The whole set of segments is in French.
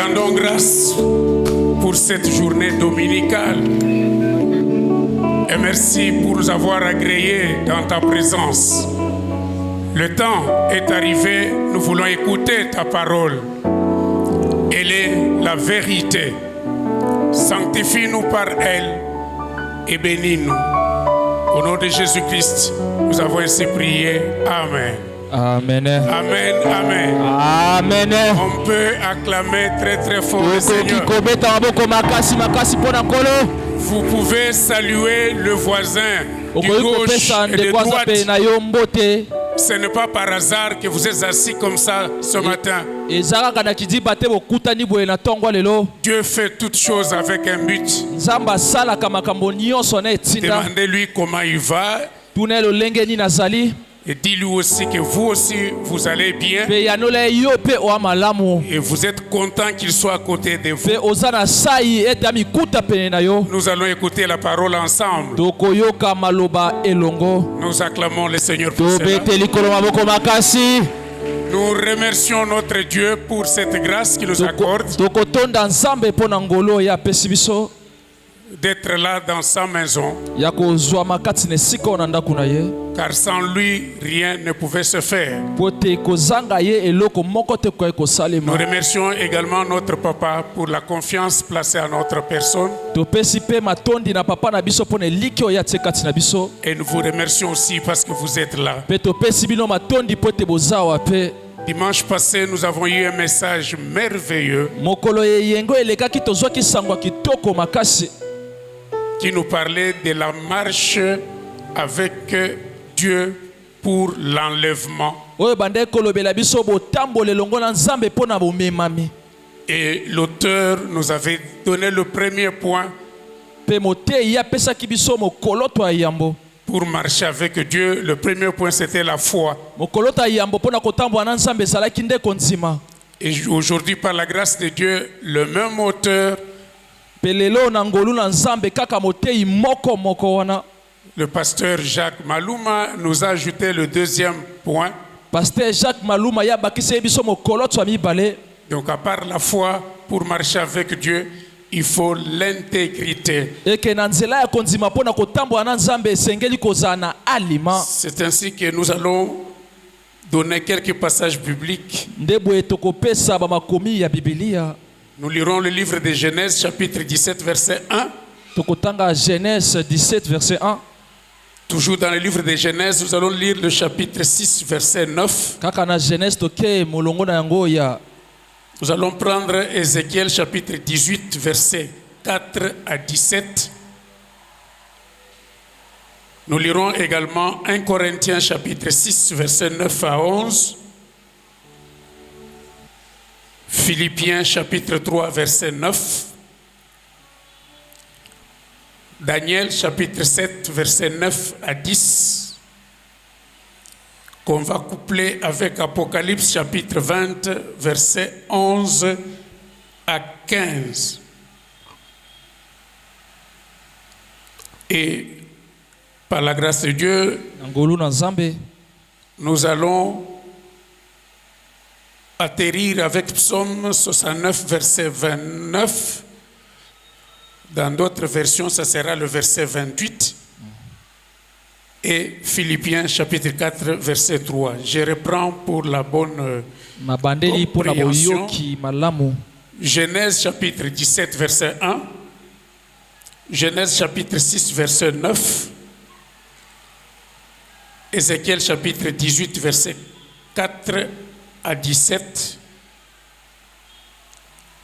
rendons grâce pour cette journée dominicale. Et merci pour nous avoir agréés dans ta présence. Le temps est arrivé, nous voulons écouter ta parole. Elle est la vérité. Sanctifie-nous par elle et bénis-nous. Au nom de Jésus-Christ, nous avons ainsi prié. Amen. Amen. Amen. Amen. Amen. On peut acclamer très très fort le Seigneur. Vous pouvez saluer le voisin du gauche et de droite. Ce n'est pas par hasard que vous êtes assis comme ça ce matin. Dieu fait toutes choses avec un but. Demandez-lui comment il va. Et dis-lui aussi que vous aussi, vous allez bien. Et vous êtes content qu'il soit à côté de vous. Nous allons écouter la parole ensemble. Nous acclamons le Seigneur pour cela. Nous remercions notre Dieu pour cette grâce qu'il nous accorde d'être là dans sa maison. Car sans lui, rien ne pouvait se faire. Nous remercions également notre papa pour la confiance placée à notre personne. Et nous vous remercions aussi parce que vous êtes là. Dimanche passé, nous avons eu un message merveilleux qui nous parlait de la marche avec Dieu pour l'enlèvement. Et l'auteur nous avait donné le premier point pour marcher avec Dieu. Le premier point, c'était la foi. Et aujourd'hui, par la grâce de Dieu, le même auteur, le pasteur Jacques Maluma, nous a ajouté le deuxième point. Donc à part la foi, pour marcher avec Dieu, il faut l'intégrité. C'est ainsi que nous allons donner quelques passages bibliques. Nous lirons le livre de Genèse, chapitre 17, verset 1. Genèse 17, verset 1. Toujours dans le livre de Genèse, nous allons lire le chapitre 6, verset 9. Nous allons prendre Ézéchiel, chapitre 18, verset 4 à 17. Nous lirons également 1 Corinthiens, chapitre 6, verset 9 à 11. Philippiens, chapitre 3, verset 9. Daniel, chapitre 7, verset 9 à 10. Qu'on va coupler avec Apocalypse, chapitre 20, verset 11 à 15. Et par la grâce de Dieu, nous allons atterrir avec Psaume 69, verset 29. Dans d'autres versions, ça sera le verset 28. Et Philippiens, chapitre 4, verset 3. Je reprends pour la bonne compréhension. Genèse, chapitre 17, verset 1. Genèse, chapitre 6, verset 9. Ézéchiel, chapitre 18, verset 4 à 17.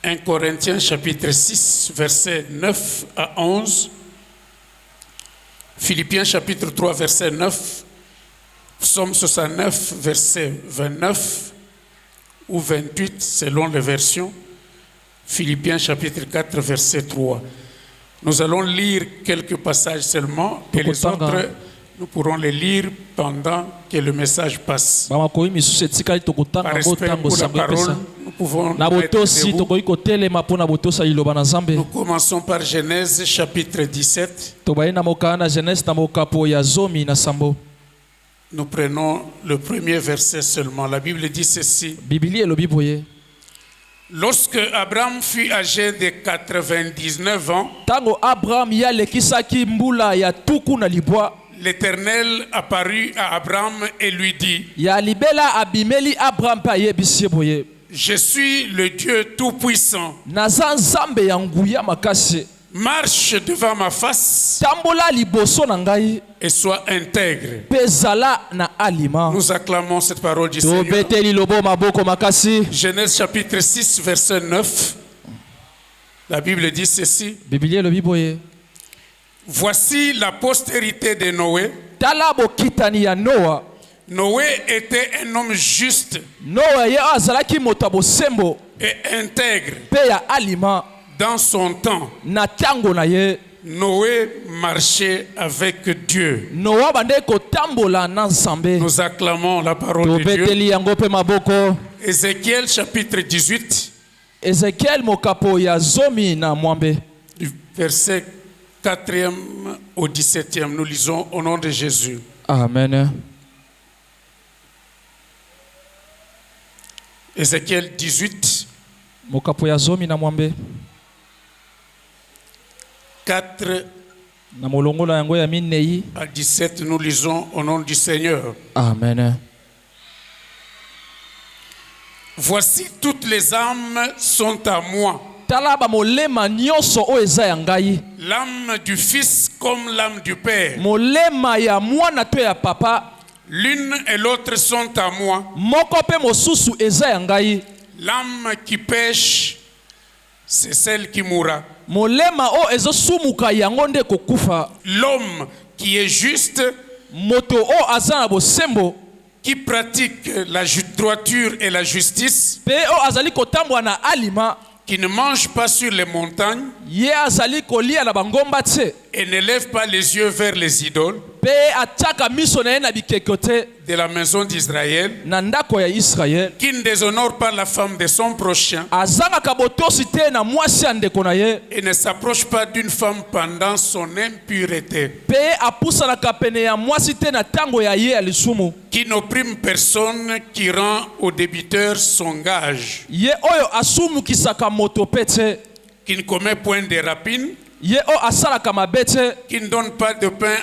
1 Corinthiens chapitre 6, verset 9 à 11. Philippiens chapitre 3, verset 9. Psaume 69, verset 29 ou 28 selon les versions. Philippiens chapitre 4, verset 3. Nous allons lire quelques passages seulement et les autres, nous pourrons les lire pendant que le message passe. Par respect pour la parole, nous pouvons nous commençons par Genèse chapitre 17. Nous prenons le premier verset seulement. La Bible dit ceci. Lorsque Abraham fut âgé de 99 ans, Tango Abraham ya lekisaki mbula ya tuku na libwa. l'Éternel apparut à Abraham et lui dit, Ya libela abimeli Abraham pa yebisi boye. je suis le Dieu Tout-Puissant. Naza nzambe ya nguya makasi. Marche devant ma face Tambola liboso na ngai. et sois intègre. Pezala na alima. Nous acclamons cette parole du Seigneur. Tobeteli lobo maboko makasi. Genèse chapitre 6, verset 9. La Bible dit ceci. Biblia lobi boye. Voici la postérité de Noé. Tala bokitani ya Noa. Noé était un homme juste Noa ye azalaki moto bosembo et intègre pe ya alima dans son temps. na tango na ye. Noé marchait avec Dieu. Noa bande ko tambola na nzambe. Nous acclamons la parole de Dieu. Tobeteli yango pe maboko. Ézéchiel chapitre 18, Ezekiel mokapo ya zomi na mwambe. du verset 4e au 17e. Nous lisons au nom de Jésus. Amen. Ézéchiel 18, Mokapo ya zomi na mwambe. 4 Na molongola yango ya minei. à 17, nous lisons au nom du Seigneur. Amen. Voici, toutes les âmes sont à moi. Tala ba molema nyonso o eza ya ngai. L'âme du Fils comme l'âme du Père. Molema ya mwana to ya papa. L'une et l'autre sont à moi. Moko pe mosusu eza ya ngai. L'âme qui pêche, c'est celle qui mourra. Molema o ezo sumuka yango nde kokufa. L'homme qui est juste, Moto o azana bosembo. qui pratique la droiture et la justice, Pe o azali kotambwa na alima. qui ne mange pas sur les montagnes Ye azali kolia na bangomba tse. et ne lève pas les yeux vers les idoles Pe ataka miso na ye na bikekote. de la maison d'Israël, Na ndako ya Israel. qui ne déshonore pas la femme de son prochain Azanga botosi te na mwasi ya ndeko na ye. et ne s'approche pas d'une femme pendant son impureté, Pe apusanaka pene ya mwasi te na tango ya ye ya lisumu. qui n'opprime personne, qui rend au débiteur son gage, Ye oyo asumukisaka moto pe te. qui ne commet point de rapine, Ye o asalaka mabe te. qui ne donne pas de pain,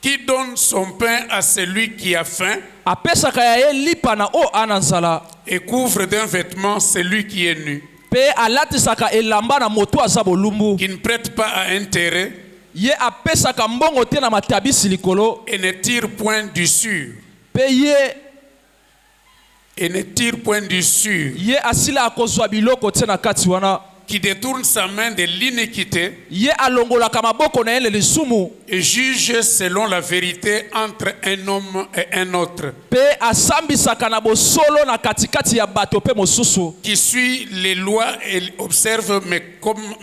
qui donne son pain à celui qui a faim Apesaka ya ye lipa na o ana nzala. et couvre d'un vêtement celui qui est nu, Pe alatisaka elamba na moto aza bolumbu. qui ne prête pas à intérêt Ye apesaka mbongo te na matabisi likolo. et ne tire point du sûr, Pe ye ye asila akozwa biloko te na kati wana. qui détourne sa main de l'iniquité Ye alongolaka maboko na ye le lisumu. et juge selon la vérité entre un homme et un autre, Pe asambisaka na bosolo na katikati ya bato pe mosusu. qui suit les lois et observe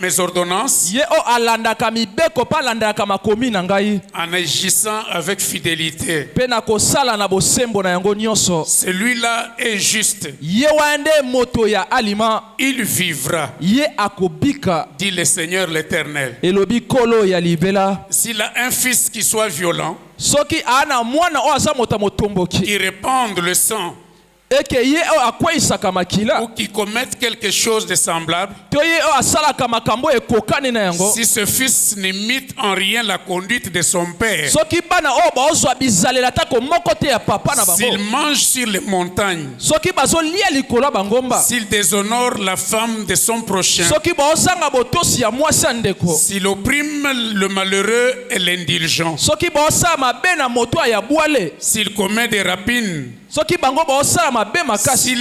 mes ordonnances Ye o alandaka mibeko pa alandaka makomi na ngai. en agissant avec fidélité. Pe na kosala na bosembo na yango nyonso. Celui-là est juste, Ye wande moto ya alima. il vivra, Ye akobika. dit le Seigneur l'Éternel. Elobi kolo ya libela. S'il a un fils qui soit violent, Soki ana mwana o aza moto motomboki. qui répande le sang Eke ye o akweyisaka makila. ou qui commette quelque chose de semblable, To ye o asalaka makambo ekokani na yango. si ce fils n'imite en rien la conduite de son père, Soki bana o baozwa bizalela tako moko te ya papa na s'il bango. mange sur les montagnes, Soki bazolia likolo ya bangomba. s'il déshonore la femme de son prochain, Soki baozanga botosi ya mwasi ya ndeko. s'il opprime le malheureux et l'indulgent, Soki baosala mabe na moto ya bwale. s'il commet des rapines, Soki bango baosala mabe makasi.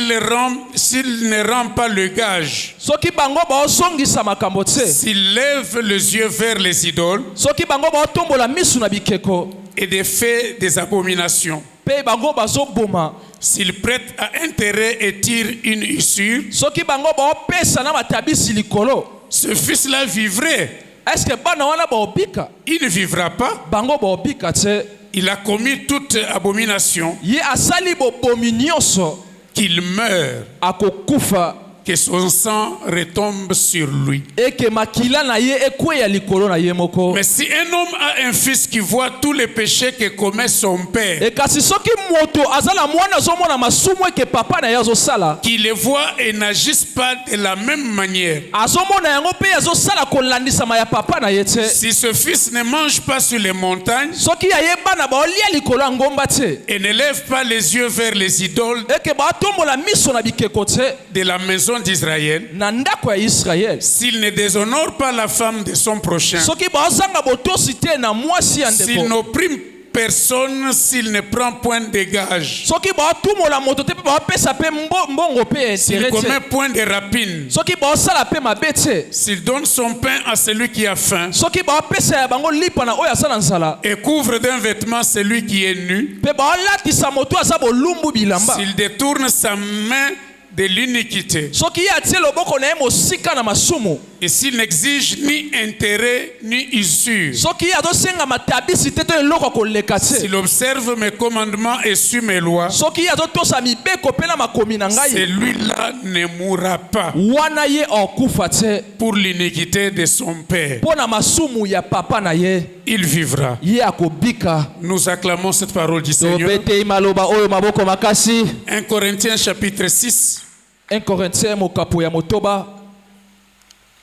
s'il ne rend pas le gage, Soki bango baozongisa makambo te. s'il lève les yeux vers les idoles Soki bango baotombola misu na bikeko. et fait des abominations, Pe bango bazoboma. s'il prête à intérêt et tire une usure, Soki bango baopesa na matabisi likolo. ce fils-là vivrait. Est-ce que bana wana baobika? Il ne vivra pas. Bango baobika te. Il a commis toute abomination, Ye asali bobomi nyonso. qu'il meure, Akokufa. que son sang retombe sur lui. Et que makila na ye ekweya likolo na ye moko. Mais si un homme a un fils qui voit tous les péchés que commet son père, Et kasi soki moto azala mwana azomona masumu eke papa na ye azosala, qui les voit et n'agissent pas de la même manière, azomona yango mpe azosala kolandisama ya papa na ye te. si ce fils ne mange pas sur les montagnes Soki ayebana baolia likolo ya ngomba te, et ne lève pas les yeux vers les idoles eke batombola miso na bikeko te de la maison d'Israël, na ndako ya Israel, s'il ne déshonore pas la femme de son prochain, soki bazanga botosi te na mwasi ya s'il ndeko, n'opprime personne, s'il ne prend point de gage, soki batumola moto te mpe bapesa mpe mbongo mpe s'il intere te, commet point de rapine, soki basala mpe mabe te, s'il donne son pain à celui qui a faim soki bapesa ya bango lipa na oyo aza na nzala, et couvre d'un vêtement celui qui est nu, mpe balatisa moto aza bolumbu bilamba, s'il détourne sa main de l'iniquité soki ye atie loboko na ye mosika na masumu, et s'il n'exige ni intérêt ni usure, soki ye azosenga matabisi te to eloko ya koleka te, s'il observe mes commandements et suit mes lois, soki ye azotosa mibeko mpe na makomi na ngai, celui-là ne mourra pas wana ye akufa te pour l'iniquité de son père. mpo na masumu ya papa na ye, Il vivra. ye akobika. Nous acclamons cette parole du Seigneur. Tobetei maloba oyo maboko makasi. 1 Corinthiens chapitre 6. 1 Corinthiens mokapo ya motoba.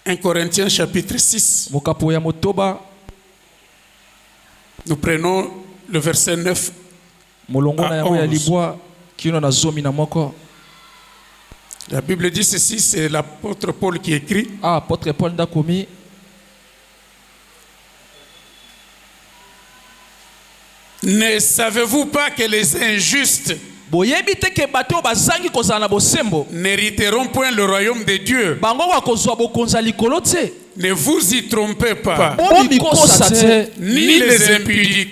1 Corinthiens chapitre 6. Mokapo ya motoba. Nous prenons le verset 9 molongo na à yango ya 11. libwa kino na zomi na moko. La Bible dit ceci, c'est l'apôtre Paul qui écrit. Ah, apôtre Paul ndakomi. Ne savez-vous pas que les injustes Boyebi te ke bato bazangi kozala na bosembo n'hériteront point le royaume de Dieu? bango bakozwa bokonza likolo te. Ne vous y trompez pas. Bomikosa te. Ni les impudiques,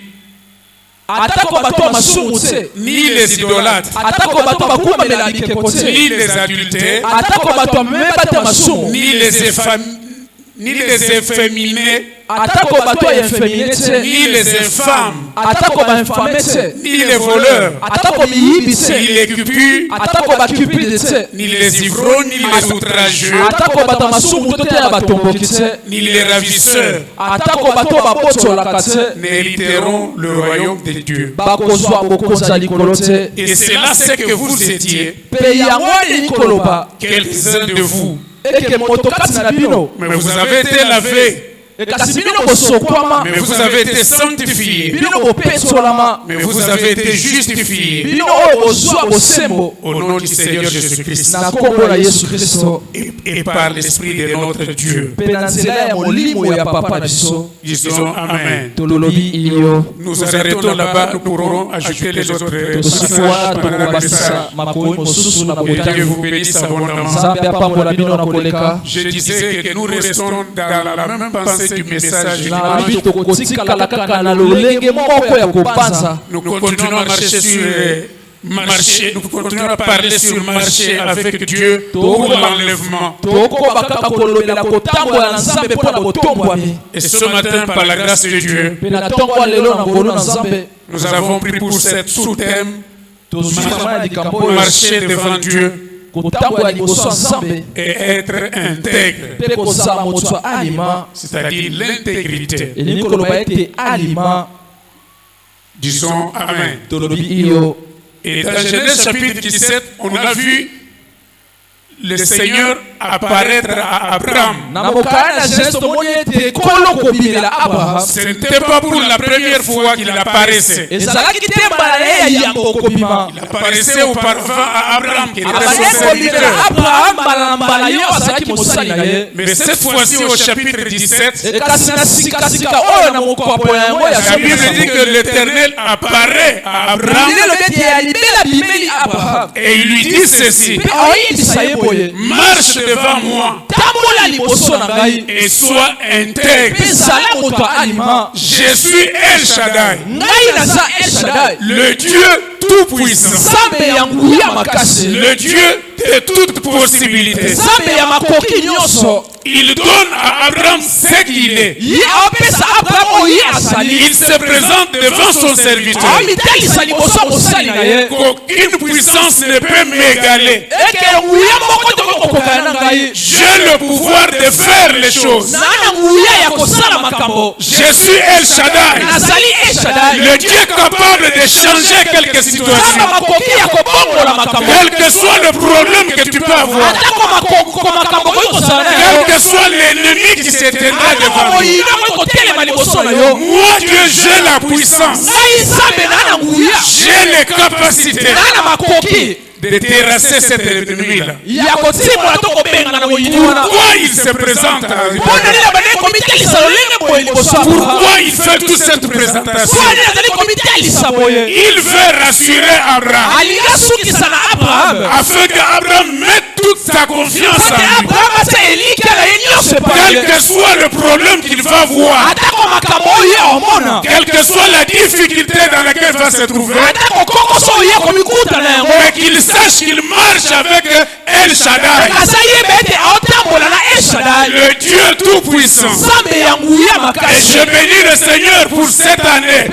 Atako bato ya masumu te. ni les idolâtres, Atako bato bakumbamela bikeko te. ni les adultères, Atako bato bameba te masumu. ni les efféminés, Atako bato ya infamie te. ni les infâmes, Atako ba infame te. ni les voleurs, Atako miyibi ni te. les cupus, Atako bacupide te. ni les ivrognes, ni les outrageux, Atako bato masumu te ya batomboki te. ni les ravisseurs Atako bato babotolaka te. n'hériteront le royaume de Dieu. Bakozwa bokonza likolo te. Et c'est là ce que vous étiez, Pe yango ni koloba. quelques-uns de vous. Eke moto kati na bino. Mais vous avez été lavés, Ekasi bino bosokwama. mais vous avez été sanctifiés, Bino bopetolama. mais vous avez été justifiés Bino oyo bozwa bosembo. au nom du Seigneur Jésus-Christ Na kombo na Yesu Kristo. et par l'Esprit de notre Dieu. Pe na nzela ya molimo ya papa na biso. Disons Amen. Tolobi iyo. Nous arrêtons là-bas, nous pourrons ajouter les autres Tosifuana passages par la tokobakisa message. makoyi mosusu na Et Dieu botani. vous bénisse abondamment. Nzambe apambola bino na koleka. Je disais que nous restons dans la même pensée du message. Na bibi tokotikala kaka na lolenge moko ya kopanza. Nous continuons à marcher sur nous continuons à parler sur le marché avec Dieu pour l'enlèvement. Tokoba kaka kolobela kotambola na Nzambe mpo na botombwami. Et ce matin, par la grâce de Dieu, Pe na tongo lelo na ngolu na Nzambe. nous avons pris pour cette sous-thème Tozwisa likambo oyo marcher devant Dieu kotambola liboso ya Nzambe. et être intègre, Pe kozala moto ya alima. c'est-à-dire l'intégrité. Elingi koloba ete alima. Disons Amen. Tolobi iyo. Et dans Genèse chapitre 17, on a vu le Seigneur apparaître à Abraham. Na mokaya na Genèse tomoni ete kolo kobimela Abraham. Ce n'était pas pour la première fois qu'il apparaissait. Ezalaki te mbala ye ya yambo kobima. Il apparaissait auparavant à Abraham qui était son Abale kobimela serviteur. Abraham mbala na mbala yo azalaki mosali na ye. Mais cette fois-ci au chapitre 17, Ekasi na sikasika oyo na mokopo yango ya la Bible dit que l'Éternel apparaît à Abraham Bilelo beti ya libela bimeli Abraham. et il lui dit ceci: Pe oyebisa ye boye. marche devant moi Tambola liboso na ngai. et sois intègre. Pe zala moto ya alima. Je suis El Shaddai, Ngai naza El Shaddai. le Dieu tout-puissant, Nzambe ya nguya makasi. le Dieu de toute possibilité. Nzambe ya makoki nyonso. il donne à Abraham ce qu'il est. Ye apesa Abraham oye asali. Il se présente devant son serviteur. Amitali sali boso mosali na ye. Qu'aucune puissance ne peut m'égaler. Eke nguya moko te kokokana na ngai. J'ai le pouvoir de faire les choses. Nana nguya ya kosala makambo. Je suis El Shaddai. Nazali El Shaddai. Le Dieu capable de changer quelques situations. Kama makoki ya kobongola makambo. Quel que soit le problème que tu peux avoir. Ata ko makambo ko kosala na Quel yo. que soit l'ennemi qui s'éteindra devant nous. Moi, Dieu, j'ai la puissance. J'ai les capacités de terrasser cet ennemi-là. Pourquoi il se présente à Pourquoi il fait toute cette présentation? Il veut rassurer Abraham afin qu'Abraham mette toute sa confiance en lui. Quel que soit le problème qu'il va voir, quelle que soit la difficulté dans laquelle il va se trouver, mais qu'il sache qu'il marche avec El Shaddai, le Dieu Tout-Puissant. Et je bénis le Seigneur pour cette année,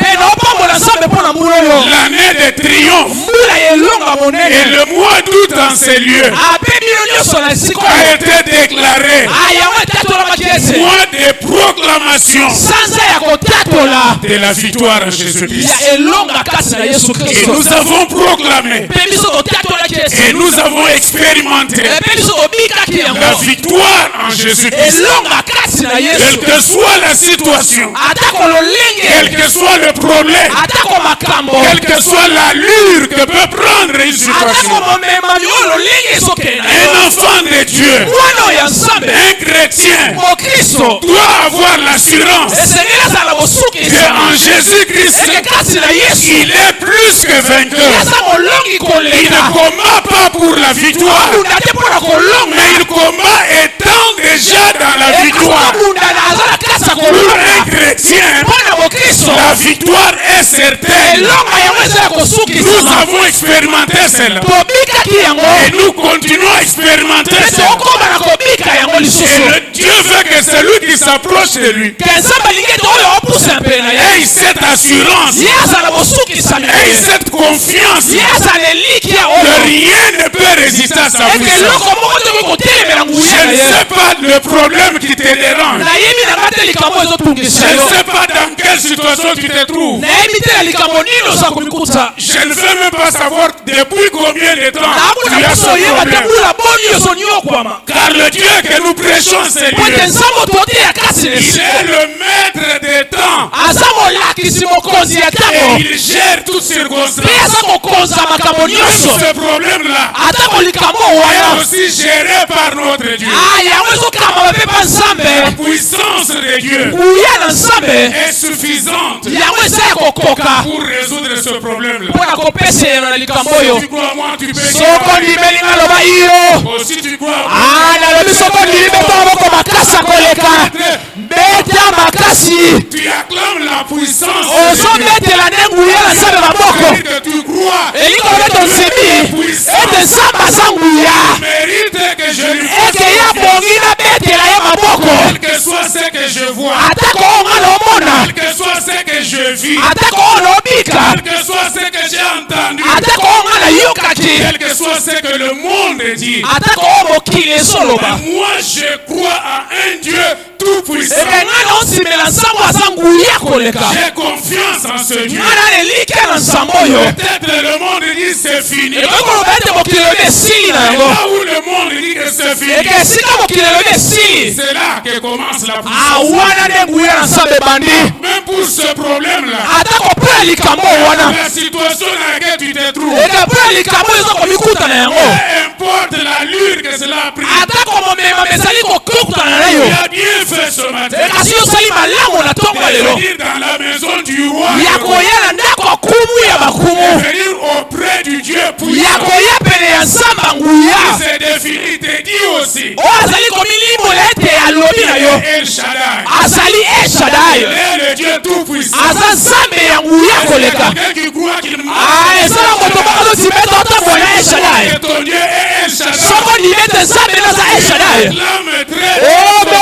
l'année de triomphe. Et le mois d'août dans ces lieux a été déclaré mois de proclamation de la victoire en Jésus-Christ. Et nous avons proclamé et nous avons expérimenté la victoire en Jésus-Christ. Quelle que soit la situation, quel que soit le problème, quelle que soit l'allure que peut prendre une situation, un enfant de Dieu, un chrétien doit avoir l'assurance qu'en Jésus-Christ, il est plus que vainqueur. Il ne combat pas pour la victoire, mais il combat étant déjà dans la victoire. Pour un chrétien, la victoire est certaine. Nous avons expérimenté cela et nous continuons à expérimenter cela. Et le Dieu veut que celui qui s'approche de lui ait cette assurance, ait cette confiance que rien ne peut résister à sa puissance. Je ne sais pas le problème qui te dérange. Je ne sais pas dans quelle situation tu te trouves. Je ne veux même pas savoir depuis combien de temps tu as ce problème. Car le Dieu que nous prêchons, c'est lui. Il est le maître des temps. Et il gère toutes circonstances. Ce problème-là est aussi géré par notre Dieu. La puissance de Dieu est suffisante pour résoudre ce problème-là. Si tu crois moi, tu peux. Si tu crois tu acclames la puissance de Dieu. Que tu crois mérite que je lui fasse quel que soit ce que je vois, quel que soit ce que je vis, quel que soit ce que j'ai entendu, quel que soit ce que le monde dit. Moi je crois à un Dieu tout-puissant. J'ai confiance en ce Dieu. Peut-être le monde dit c'est fini. Et là où le monde dit que c'est fini, c'est là que commence la puissance. Même pour ce problème-là, la situation dans laquelle tu te trouves, peu importe l'allure que cela a pris, il a bien fait ce matin. Venir dans la maison du roi, venir auprès du Dieu puissant. Il s'est défini, te dit aussi. El Shaddai. Il est le Dieu tout puissant. Quelqu'un qui croit qu'il marche. Ton Dieu est El Shaddai. Acclame très bien.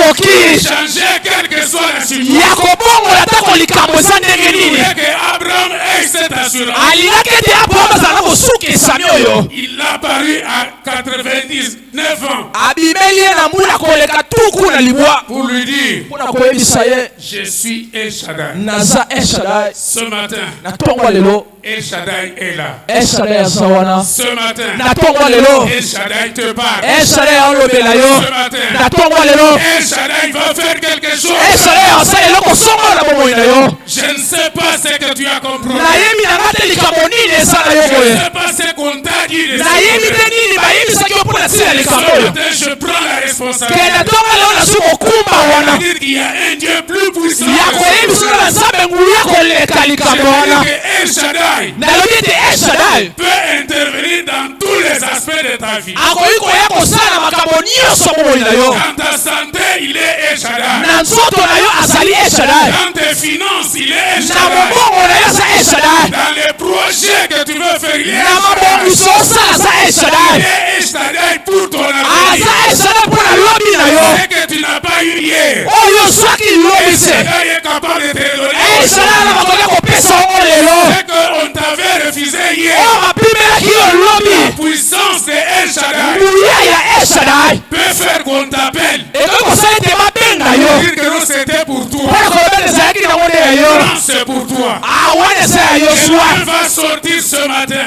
akoki changer quelle que soit la ya situation. kobongola atako likambo eza ndenge nini Et que Abraham ait cette assurance. alingaki ete abraham azala na kosukisami oyo Il a paru à 99 ans abimeli ye na mbula koleka tuku na libwa pour lui dire, mpona koyebisa ye je suis El Shaddai. naza eshadai Ce matin, na ntongo ya lelo El Shaddai est là. eshadai aza wana Ce matin, na ntongo ya lelo El Shaddai te parle. eshadai aolobela yo Ce matin, na ntongo ya lelo El Shaddai va faire quelque chose. eshadai asala eloko songo na bomoi na yo Je ne sais pas ce que tu as compris. nayebi na nga te likambo nini eza na yo Je boye ne sais pas ce qu'on t'a dit de nayebi te ce nini bayebisaki yo mpona ntina ya likambo Ce oyo matin, je prends la ke na responsabilité. ntongo lelo nazwi kokumba wana C'est-à-dire qu'il y a un Dieu plus puissant ya que koyebisa ce. na nzambe nguya koleka likambo wana C'est-à-dire que El Shaddai nalobi ete eshadai peut intervenir dans tous les aspects de ta vie. akoki koya kosala makambo nyonso bomoi na yo Dans ta santé, il est El Shaddai. na nzoto na yo azali eshadai Dans tes finances, il est El na Shaddai. mobongo na yo aza eshadai Dans les projets que tu veux faire, il est na El Shaddai. mabongiso osala aza Il eshadai est El Shaddai pour ton aza avenir. eshadai mpona lobi na yo Ce que tu n'as pas eu hier. oyo soki lobi El se Shaddai est capable de te donner. eshadai na makoki kopesa ongo lelo Ce qu'on t'avait refusé hier. oyo bapimelaki yo lobi La puissance de El Shaddai nguya ya eshadai peut faire qu'on t'appelle. ekoki kosala ete babenga yo Dire que non, c'était pour toi. mpona koloba ezalaki nango nde ya yo Non, c'est pour toi. wana eza ya yo swa Quelqu'un va sortir ce matin.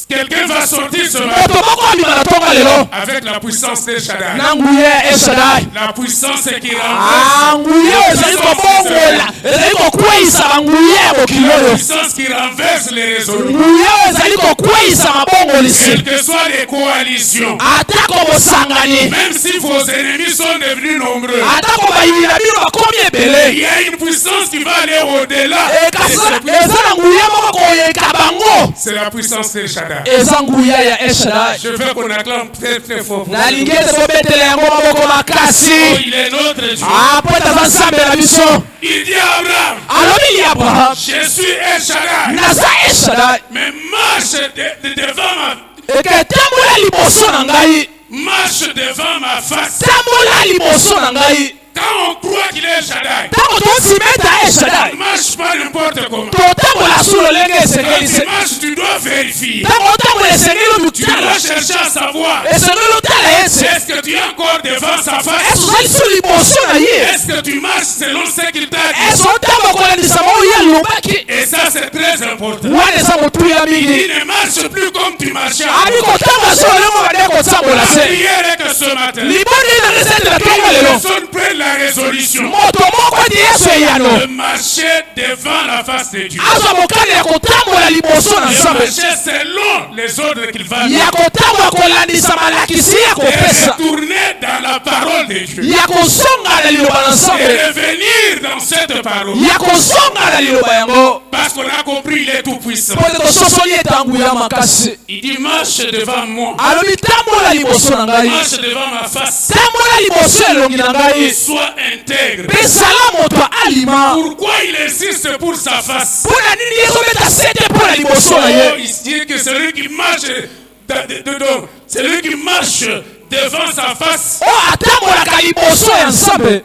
Quelqu'un va sortir ce matin moto moko abima na ntongo lelo avec la puissance de Shaddai. na nguya ya eshadai La puissance qui renverse. nguya oyo ezali kobongola ezali kokweyisa banguya ya mokili La oyo puissance qui renverse les résolutions. nguya oyo ezali kokweyisa mabongolisi Quelles que soient les coalitions. atako bosangani Même si vos ennemis sont devenus nombreux. atako bayini na bino bakomi Il ebele y a une puissance qui va aller au-delà. kasi de eza na nguya moko koyeka bango C'est la puissance de Shaddai. eza nguya ya eshadai Je veux qu'on acclame très très fort. pour nalingi lui. ete tobetela yango maboko Oh, makasi il est notre Dieu. po ete aza nzambe na biso Il dit à Abraham, alobi li abraham je suis El Shaddai, naza eshadai mais marche devant eke tambola liboso na ngai marche devant ma face. tambola liboso na ngai Quand on croit qu'il est El Shaddai, ntango tosimeta eshadai ne marche pas n'importe comment. totambola su lolenge Quand esengeli tu marches, tu dois vérifier. ntango otambola esengeli Tu dois olutala chercher à savoir, esengeli otala ete est-ce que tu es encore devant sa ese face? ozali su liboso na ye Est-ce que tu marches selon ce qu'il t'a ese dit? otambola kolandisa maoyo ye alobaki Et ça, c'est très important. wana eza motuya mingi Il ne marche plus comme tu marchais. abi kotambola su lolenge bade kotambola La se prière est que ce matin, liboni na resetela tongo les lelo personnes prennent la résolution moto moko ete yesu eyano de marcher devant la face de Dieu. azwa mokano ya kotambola liboso na De nzambe marcher selon les ordres qu'il va ya donner. kotambola kolandisa malakisi ya Et kopesa retourner dans la parole de Dieu. ya kozonga na liloba na Et nzambe revenir dans cette parole. ya kozonga na liloba yango Parce qu'on a compris, il est tout puissant. po ete tososoli ete anguya makasi Il dit, marche devant moi. alobi tambola liboso na ngai Marche devant ma face. tambola liboso elongi na Et ngai sois intègre. mpe zala moto alima Pourquoi il insiste pour sa face? mpo na nini ezobeta sete mpo na liboso na Oh, ye il dit que celui qui marche, celui qui marche devant sa face, oyo atambolaka liboso ya nzambe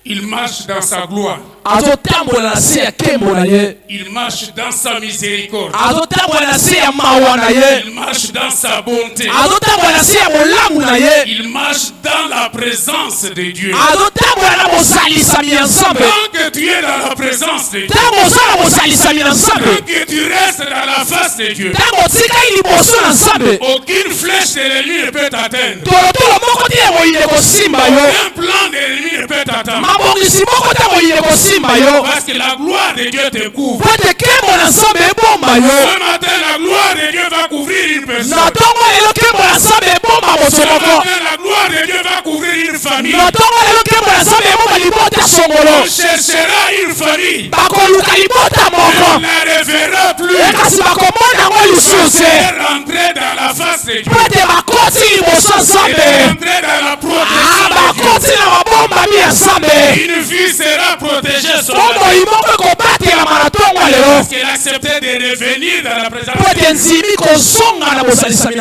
il marche dans sa gloire. azotambola na se ya nkembo na ye Il marche dans sa miséricorde. azotambola na se ya mawa na ye Il marche dans sa bonté. azotambola na se ya bolamu na ye Il marche dans la présence de Dieu. azotambola na bozalisami ya nzambe Tant que tu es dans la présence de Dieu, ntango oza na bozalisami na nzambe tant que tu restes dans la face de Dieu, ntango otikai liboso na nzambe aucune flèche de l'ennemi ne peut t'atteindre. tolotolo moko te ya moyinde kosimba yo Un plan de l'ennemi ne peut t'atteindre. mabongisi moko te ya moyinde kosimba yo Parce que la gloire de Dieu te couvre. po ete nkembo na nzambe ebomba yo Ce matin, la gloire de Dieu va couvrir une personne. na ntongo lelo nkembo na nzambe ebomba moto Ce moko matin, la gloire de Dieu va couvrir une famille. na ntongo lelo nkembo na nzambe ebomba libota songolo On cherchera une famille. bakoluka libota On moko ne la reverra plus. ekasi bakomona yango lisusu te Et rentrer dans la face de Dieu. po ete bakoti liboso ya Et nzambe rentrer dans la protection de Dieu. bakoti na mabombami ya nzambe Une vie sera protégée ce po matin. moi moko ekobatelama na ntongo Parce qu'elle acceptait de revenir dans la présence de Dieu.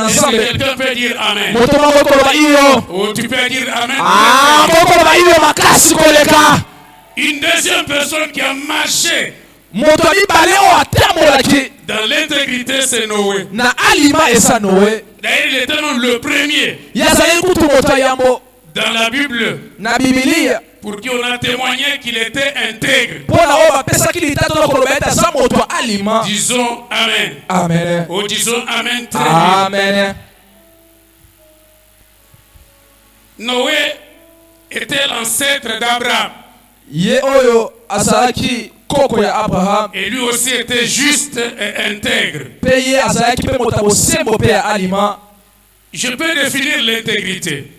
Est-ce que quelqu'un peut dire Amen? Ou tu peux dire Amen? Une deuxième personne qui a marché dans l'intégrité, c'est Noé. D'ailleurs, il était même le premier dans la Bible pour qui on a témoigné qu'il était intègre. Disons Amen. Amen. Ou disons Amen très Amen. bien. Noé était l'ancêtre d'Abraham. Et lui aussi était juste et intègre. Je peux définir l'intégrité.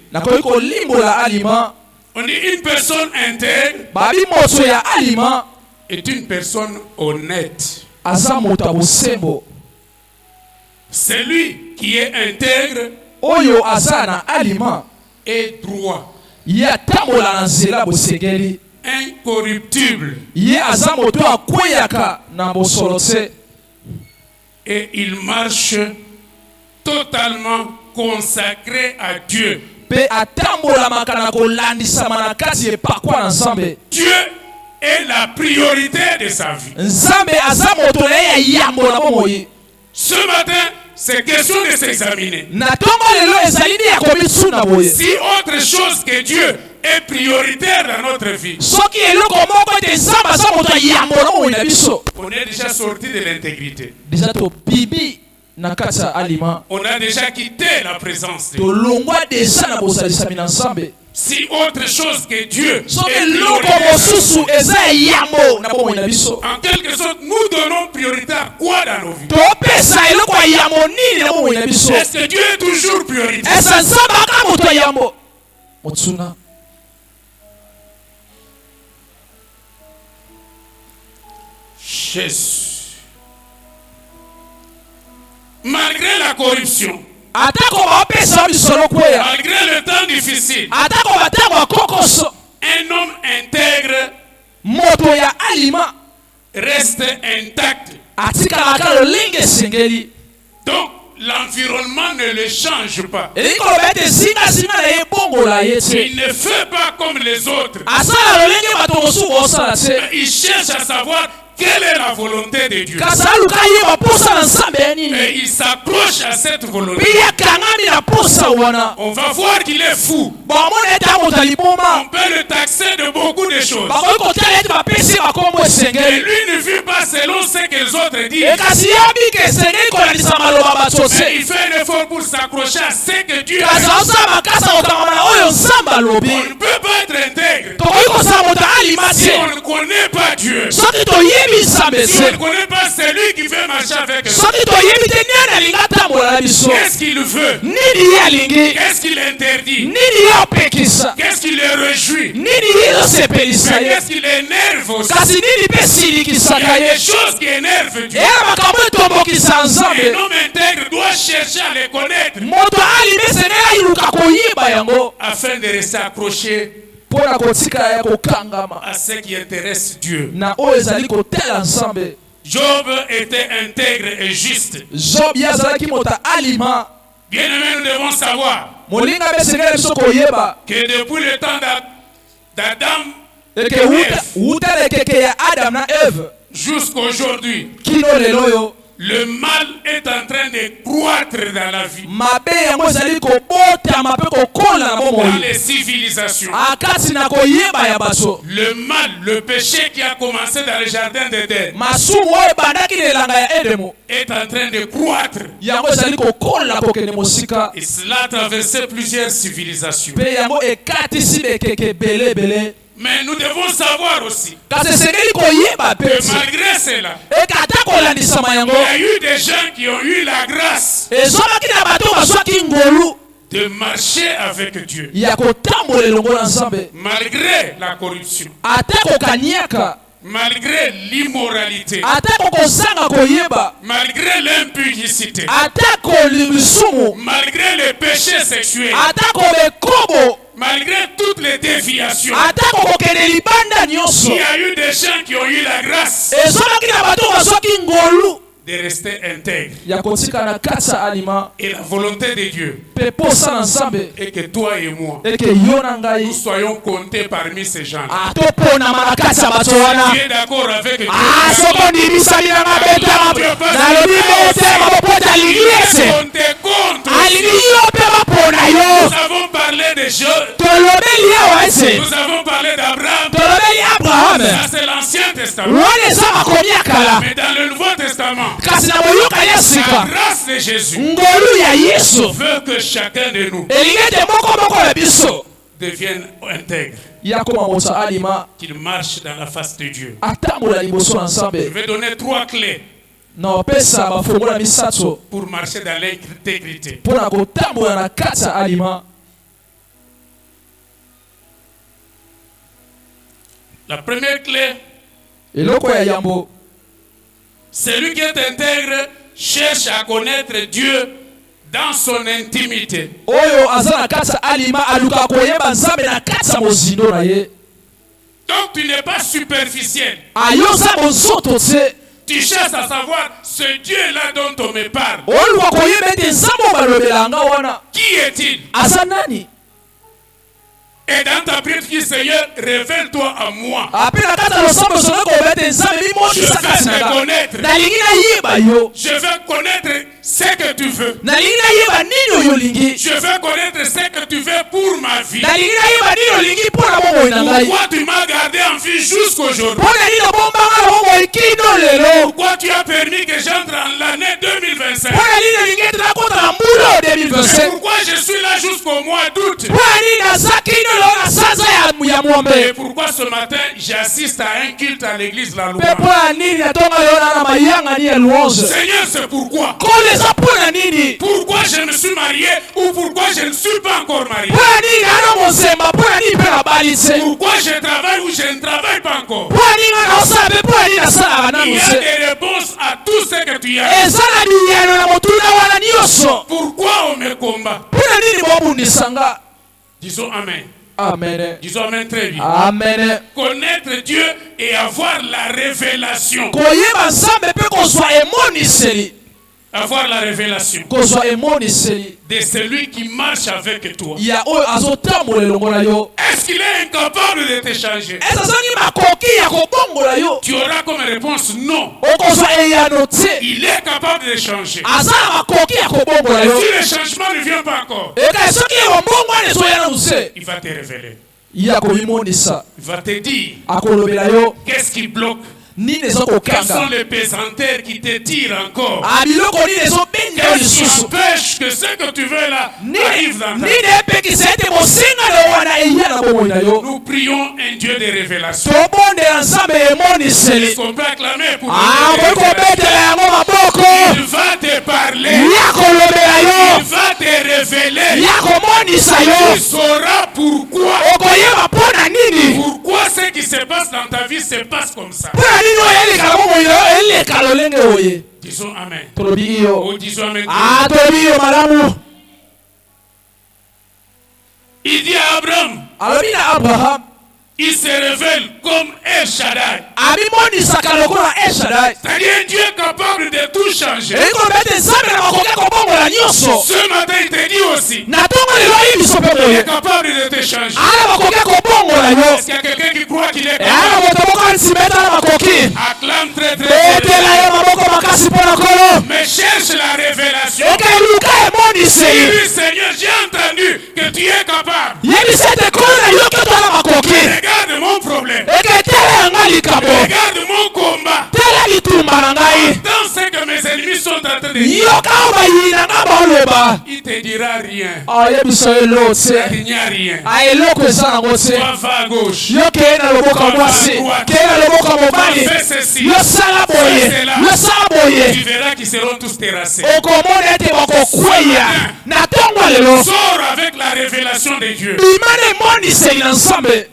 On dit une personne intègre est une personne honnête. Celui qui est intègre est droit, incorruptible, et il marche totalement consacré à Dieu. Dieu est la priorité de sa vie. Ce matin, c'est question de s'examiner. Si autre chose que Dieu est prioritaire dans notre vie, on est déjà sorti de l'intégrité. On a déjà quitté la présence de Dieu. Si autre chose que Dieu est prioritaire, en quelque sorte, nous donnons priorité à quoi dans nos vies? Est-ce que Dieu est toujours prioritaire? Jésus. Malgré la corruption, malgré le temps difficile, un homme intègre reste intact. Donc l'environnement ne le change pas. Il ne fait pas comme les autres. Il cherche à savoir quelle est la volonté de Dieu. Et il s'approche à cette volonté. On va voir qu'il est fou. On peut le taxer de beaucoup de choses. Et lui ne vit pas selon ce que les autres disent. Et il fait un effort pour s'accrocher à ce que Dieu a dit. On ne peut pas être intègre si on ne connaît pas Dieu. Si on ne connaît pas celui qui veut marcher avec nous. Qu'est-ce qu'il veut? Qu'est-ce qu'il interdit? Qu'est-ce qui le réjouit? Mais qu'est-ce qui l'énerve aussi? Il y a des choses qui énervent Dieu. Un homme intègre doit chercher à les connaître afin de rester accroché à ce qui intéresse Dieu. Job était intègre et juste. Bien aimé, nous devons savoir que depuis le temps d'Adam et Ève jusqu'aujourd'hui, le mal est en train de croître dans la vie, dans les civilisations. Le mal, le péché qui a commencé dans le jardin d'Éden est en train de croître. Et cela a traversé plusieurs civilisations. Mais nous devons savoir aussi que malgré cela, il y a eu des gens qui ont eu la grâce de marcher avec Dieu. Malgré la corruption, malgré l'immoralité, malgré l'impudicité, malgré le péché sexuel, malgré toutes toutes les déviations. Il y a eu des gens qui ont eu la grâce de rester intègres. Et la volonté de Dieu est que toi et moi, nous soyons comptés parmi ces gens. Tu es d'accord avec Dieu? Nous avons parlé des choses. Nous avons parlé d'Abraham. Ça c'est l'Ancien Testament. Mais dans le Nouveau Testament, la grâce de Jésus veut que chacun de nous devienne intègre, qu'il marche dans la face de Dieu. Je vais donner 3 clés pour marcher dans l'intégrité. La première clé, celui qui est intègre cherche à connaître Dieu dans son intimité. Donc tu n'es pas superficiel. Tu cherches à savoir ce Dieu-là dont on me parle. Qui est-il? Et dans ta prière, tu dis, Seigneur, révèle-toi à moi. Je veux te connaître. Je veux connaître ce que tu veux. Je veux connaître ce que tu veux pour ma vie. Pourquoi tu m'as gardé en vie jusqu'aujourd'hui? Pourquoi tu as permis que j'entre en l'année 2025? Pourquoi je suis là jusqu'au mois d'août? Et pourquoi ce matin j'assiste à un culte à l'église La Louange? Seigneur, c'est pourquoi. Pourquoi je me suis marié ou pourquoi je ne suis pas encore marié? Pourquoi je travaille ou je ne travaille pas encore? Il y a des réponses à tout ce que tu as. Pourquoi on me combat? Disons Amen. Amen. Disons Amen très bien. Amen. Connaître Dieu et avoir la révélation. Avoir la révélation de celui qui marche avec toi. Est-ce qu'il est incapable de te changer? Tu auras comme réponse non. Il est capable de changer. Si le changement ne vient pas encore, il va te révéler. Il va te dire qu'est-ce qui bloque. Quelles sont les pesanteurs qui te tirent encore? Qu'est-ce qui empêche que ce que tu veux là arrive dans ta vie? Nous prions un Dieu de révélation. Est-ce qu'on peut acclamer pour il va te parler. Il va te révéler. Tu sauras pourquoi. Pourquoi ce qui se passe dans ta vie se passe comme ça. Disons Amen. Oh, disons Amen. Il dit à Abraham, il se révèle comme El Shaddai. C'est-à-dire Dieu est capable de tout changer. Ce matin, il te dit aussi, il est capable de te changer. Est-ce qu'il y a quelqu'un qui croit qu'il est capable? Acclame très très fort. Mais cherche la révélation. Dis, Seigneur, j'ai entendu que tu es capable. Regarde mon problème. Regarde mon combat. Dans ce que mes ennemis sont en train de dire, il te dira rien. Il n'y a rien. Toi va à gauche. Toi va à droite. Fais ceci. Fais cela. Tu verras qu'ils seront tous terrassés. Sors avec la révélation de Dieu.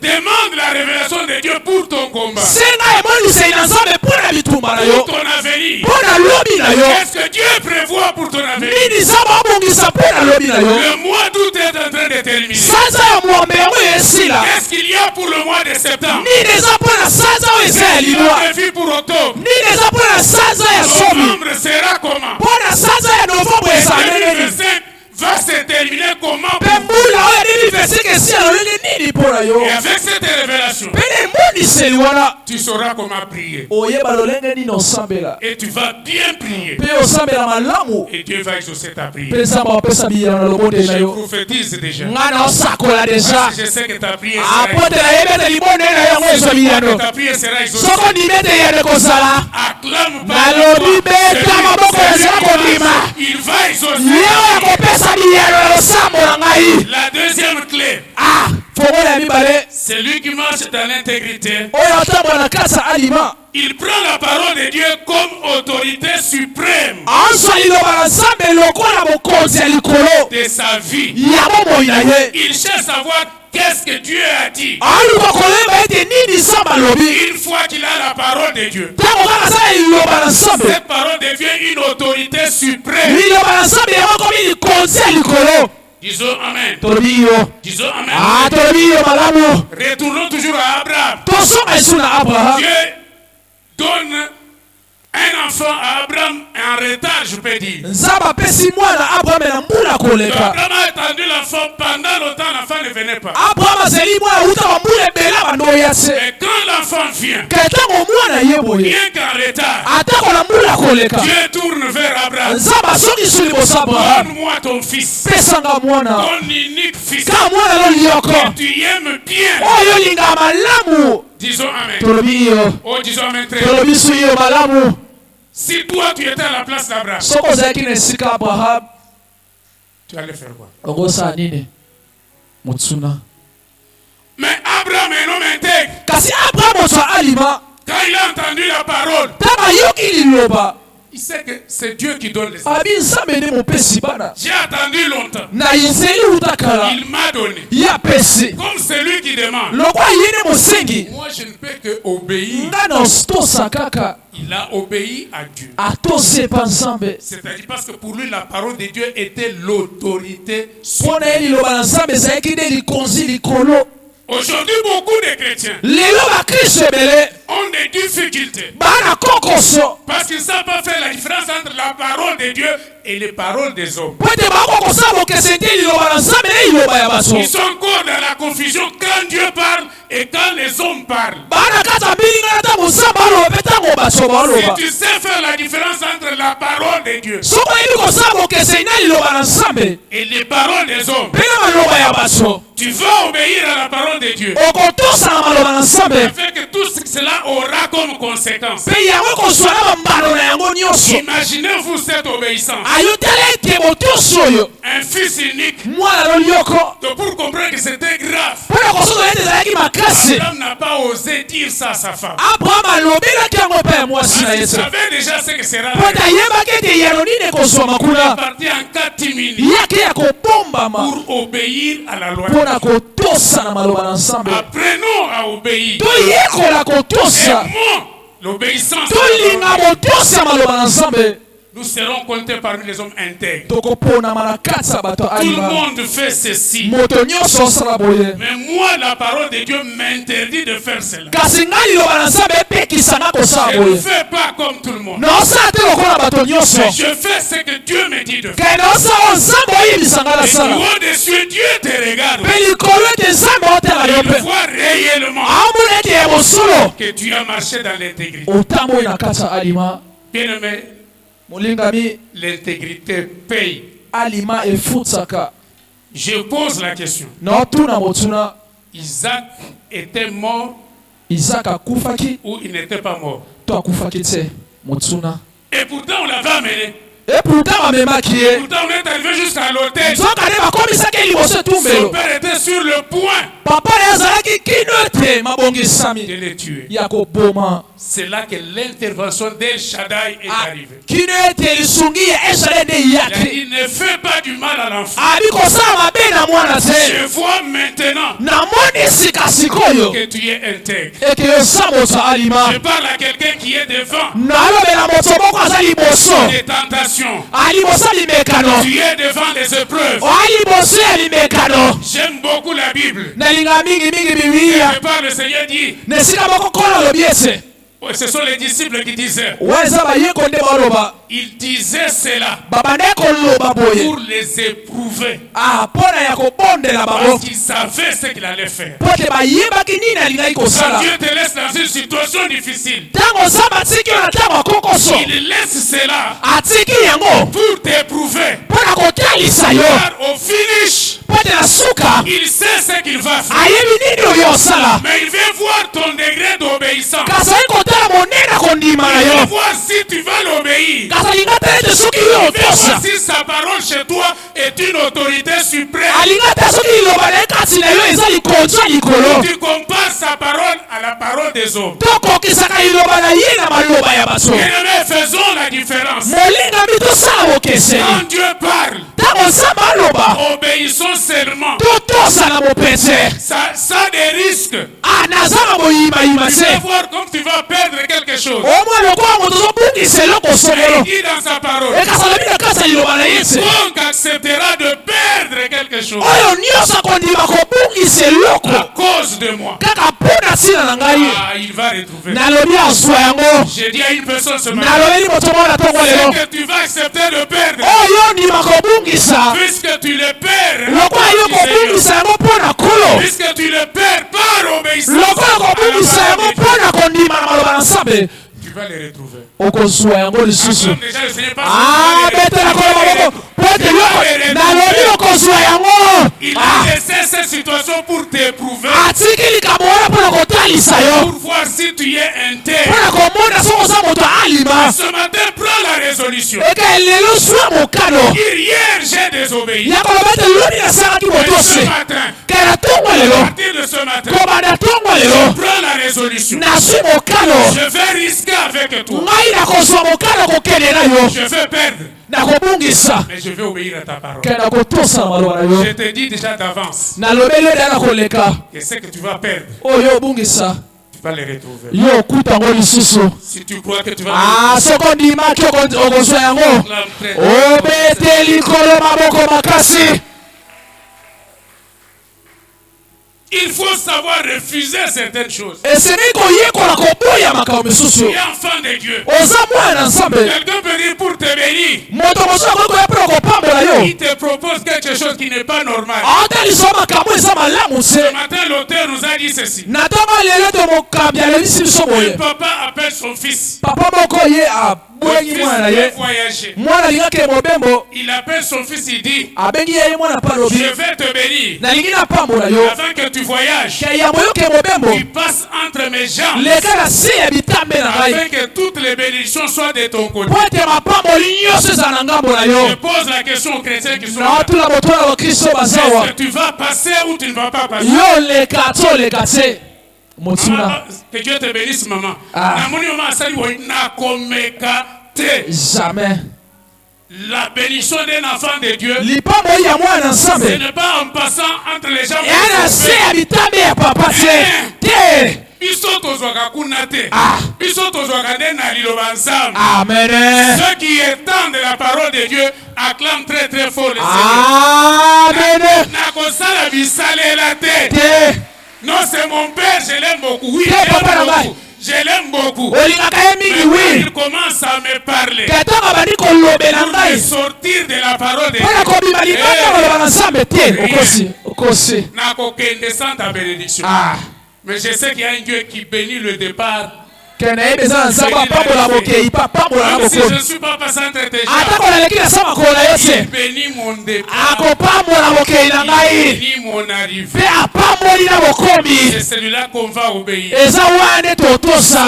Demande la révélation de Dieu pour ton combat. Pour ton avenir. Qu'est-ce que Dieu prévoit pour ton avenir? Le mois d'août est en train de terminer. esila Qu'est-ce qu'il y a pour le mois de septembre? nini eza mpo na sanza oyo eza ya Qu'est-ce qu'il y liwa a prévu pour octobre? nini eza mpo na sanza ya somi Novembre sera comment? mpo na sanza ya novembre Et ezala ndenge nini 2025 va se terminer comment? mpe mbula oyo nini vesike esi aloleli nini mpo na yo Et avec cette révélation, mpe na emoniseli wana tu sauras comment prier. oyeba lolenge nini osambela Et tu vas bien prier. mpe osambela malamu Et Dieu va exaucer ta prière. mpe nzambe apesa biyano na lobondeli na Je yo prophétise déjà. nga na osakola deja Parce que je sais que ta prière sera apotela yebi ete libondeli na yango ezwa biyano ta prière sera exaucée. soko ndimi ete yano ekozala Acclame nalobi beta maboko ezala kondima Il va exaucer. ye oyo akopesa biyano na losambo na ngai La deuxième clé, fongola ya mibale c'est lui qui marche dans l'intégrité. oyo atambola na kati ya alima Il prend la parole de Dieu comme autorité suprême azwa liloba na nzambe lokola mokonzi ya likolo de sa vie. ya bomoi na ye Il cherche à savoir qu'est-ce que Dieu a dit. aluka koyeba ete nini nzambe alobi Une fois qu'il a la parole de Dieu, ntango kaka aza liloba na nzambe cette parole devient une autorité suprême. liloba na nzambe yango komi likonzi ya likolo Disons Amen. tolobi yo Disons Amen. tolobi yo malamu Retournons toujours à Abraham. tosonga esu na abraham Dieu donne un enfant à Abraham en retard, je peux dire. nzambe apesi mwana abraham na mbula koleka Abraham a attendu l'enfant pendant longtemps, l'enfant ne venait pas. abraham azali mwana uta bambula ebele bandoya te Mais quand l'enfant vient, ke ntango mwana ye boye bien qu'en retard, atako na mbula koleka Dieu tourne vers Abraham. nzambe asongisi liboso abraham Donne-moi ton fils, pesanga mwana ton unique fils, ka mwana lo lioko que tu aimes bien. oyo olingaka malamu Disons Amen. tolobi yo Oh, disons Amen. Très bien. tolobi su yo malamu Si toi tu étais à la place d'Abraham, soki ozalaki na esika abraham tu allais faire quoi? okosala nini motuna Mais Abraham est un homme intègre. kasi abraham moto alima Quand il a entendu la parole, ntango ayoki liloba il sait que c'est Dieu qui donne les abi nzambe nde mopesi bana J'ai attendu longtemps. na izeli uta kala Il m'a donné. ye apesi Comme celui qui demande. lokwa ye nde mosengi Moi, je ne peux que obéir. nga na tosa kaka Il a obéi à Dieu. atosepa nzambe C'est-à-dire parce que pour lui, la parole de Dieu était l'autorité mpo na ye suprême. liloba na nzambe ezalaki nde likonzi likolo Aujourd'hui, beaucoup de chrétiens lelo bakristo ebele ont des difficultés bana kokoso parce qu'ils ne savent pas faire la différence entre la parole de Dieu et les paroles des hommes. po ete bakokosala bokese te liloba na nzambe ne liloba ya bato Ils sont encore dans la confusion quand Dieu parle et quand les hommes parlent. bana kati ya mbilinga na ntango nzambe aloba mpe ntango bato baloba Si tu sais faire la différence entre la parole de Dieu soki oyebi kosala bokese na liloba na nzambe et les paroles des hommes, mpe na maloba ya bato tu vas obéir à la parole de Dieu. okotosana maloba na nzambe Afin que tout cela aura comme conséquence. mpe yango ekozwa na bambano na yango nyonso Imaginez-vous cette obéissance. ayutala ete motoso oyo Un fils unique. mwana lolioko Donc pour comprendre que c'était grave, mpo na kosotola ete ezalaki makasi Abraham n'a pas osé dire ça à sa femme. abraham alobelaki yango mpe ya mwasi na Parce ye qu'il te savait déjà ce que sera mpo ete ayebaki ete yano nini ekozwama Il est kuna parti en catimini yake ya kobombama pour obéir à la loi. mpo na kotosa na maloba na nzambe Apprenons à obéir. toyekola kotosa Aimons l'obéissance. tolinga motosa maloba na nzambe Nous serons comptés parmi les hommes intègres. tokoponama na kati ya bato Tout le alima monde fait ceci. moto nyonso osala boye Mais moi, la parole de Dieu m'interdit de faire cela. kasi ngai liloba na nzambe epekisanga kosala Je ne boye fais pas comme tout le monde. naosala te lokola bato nyonso Mais je fais ce que Dieu me dit de faire. kai naosala oyo nzambe oyebisanga Et nasala du haut des cieux, Dieu te regarde. mpe likolo ete nzambe otala yo Il mpe voit réellement aomona ete ya bosolo que tu as marché dans l'intégrité. otamboli na kati ya alima Bien-aimé, molingami l'intégrité paye. alima efutaka Je pose la question. naotuna motuna Isaac était mort isaka akufaki ou il n'était pas mort? to akufaki te motuna Et pourtant, on l'avait amené. e pourtant bamemaki ye Pourtant, on est arrivé jusqu'à l'hôtel. nzoka nde bakomisaki ye liboso Son etumbelo père était sur le point papa na ye azalaki kino ete mabongisami de le tuer. ya koboma C'est là que l'intervention d'El Shaddai est arrivée. kino ete lisungi ya esale nde Il a yaki dit, ne fais pas du mal à l'enfant. abi kosala mabe na mwana te Je vois maintenant na que tu es intègre. Je parle à quelqu'un qui est devant des tentations. Tu es devant des épreuves. J'aime beaucoup la Bible. Je parle, le Seigneur dit. Ce sont les disciples qui disaient. Ils disaient cela pour les éprouver. Parce qu'ils savaient ce qu'il allait faire. Quand Dieu te laisse dans une situation difficile, il laisse cela pour t'éprouver. Car au finish, il sait ce qu'il va faire. Mais il veut voir ton degré d'obéissance. Il veut voir si tu vas l'obéir. Il veut voir si sa parole chez toi est une autorité suprême. Tu compares sa parole à la parole des hommes. Bien-aimés, faisons la différence. Quand Dieu parle, obéissons seulement. Ça a des risques. Tu vas voir comme tu vas perdre quelque chose. Il dit dans sa parole, quiconque acceptera de perdre quelque chose à cause de moi, il va retrouver. J'ai dit à une personne ce matin, c'est que tu vas accepter de perdre, puisque tu le perds, puisque tu le perds par obéissance, tu vas les retrouver. Déjà, le Seigneur passe. Il a laissé cette situation pour t'éprouver, pour voir si tu es intègre. Ce matin, prends la résolution. Hier, j'ai désobéi. Mais ce matin, à partir de ce matin, je prends la résolution. Je vais risquer avec toi. Je vais perdre. Mais je vais obéir à ta parole. Je te dis déjà d'avance que ce que tu vas perdre, tu vas les retrouver. Si tu crois que tu vas les retrouver, il faut savoir refuser certaines choses. Tu es enfant de Dieu. Quelqu'un peut dire pour te bénir. Il te propose quelque chose qui n'est pas normal. Ce matin, l'auteur nous a dit ceci. Un papa appelle son fils. Le fils veut voyager. Il appelle son fils, il dit, je vais te bénir. Avant que tu voyages, il passe entre mes jambes, afin que toutes les bénédictions soient de ton côté. Je pose la question aux chrétiens qui sont là. Est-ce que tu vas passer ou tu ne vas pas passer? Que Dieu te bénisse, maman. Jamais. La bénédiction d'un enfant de Dieu, ce n'est pas en passant entre les jambes. Ceux qui étendent la parole de Dieu acclament très très fort le Seigneur. Non, c'est mon père, je l'aime beaucoup. Oui, je l'aime beaucoup. Mais quand il commence à me parler, pour me sortir de la parole de Dieu, n'a ta bénédiction. Mais je sais qu'il y a un Dieu qui bénit le départ. Même si je ne suis pas passé entre tes jambes, il bénit mon départ, il bénit mon arrivée. C'est celui-là qu'on va obéir.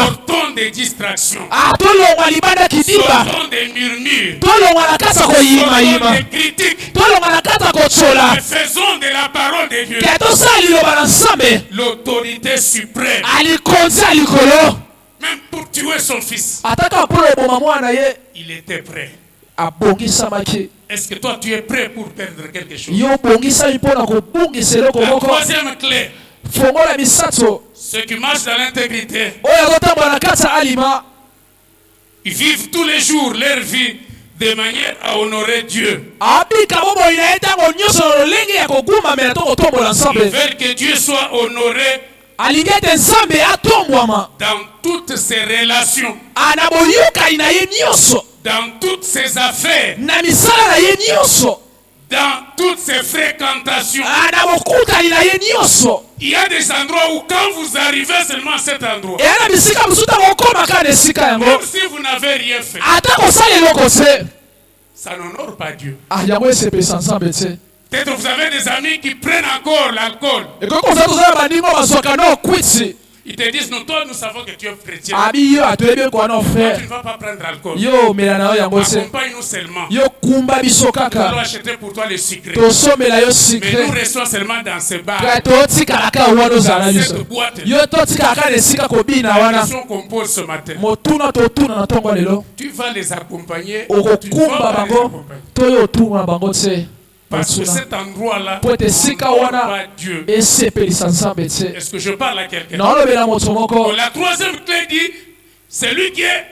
Sortons des distractions, sortons des murmures, sortons des critiques, et faisons de la parole de Dieu l'autorité suprême. Même pour tuer son fils, il était prêt. Est-ce que toi tu es prêt pour perdre quelque chose? La troisième clé, fongola misato Ceux qui marchent dans l'intégrité, oyo azotambola na kati ya alima ils vivent tous les jours leur vie de manière à honorer Dieu. abika bomoi na ye ntango nyonso na lolenge ya kogumamela to kotombola Ils nzambe veulent que Dieu soit honoré alingi ete nzambe atombwama dans toutes ses relations, na boyokani na ye nyonso dans toutes ses affaires, na misala na ye nyonso dans toutes ses fréquentations. na bokutani na ye nyonso. Il y a des endroits où quand vous arrivez seulement à cet endroit, eya na bisika mosusu ntango okoma kaka na esika yango même si vous n'avez rien fait, ata kosala eloko te ça n'honore pas Dieu. yango esepelisa nzambe te. Peut-être vous avez des amis qui prennent encore l'alcool. ekoki kozala tozala na bandingo bazwaka na okwiti Ils te disent, non, toi, nous savons que tu es chrétien. abi yo atoyebi kwana Toi, tu frère ne vas pas prendre l'alcool. yo mela na yo yango te Accompagne-nous seulement. yo kumba biso Nous allons kaka acheter pour toi le sucre. tosomela yo Mais nous sikre restons seulement dans ce bar. kaka totikala kaka wana ozala na biso Cette boîte. yo totikala kaka na esika kobina La wana question qu'on pose ce matin. motuna totuna na ntongo lelo Tu vas les accompagner ou tu ne vas okokumba pas les bango accompagner? to yo otuna na bango te Parce que Motuna. cet endroit-là, po ete esika honore wana pas Dieu. esepelisa nzambe te Est-ce que je parle à quelqu'un? naolobela moto moko La troisième clé dit, celui qui est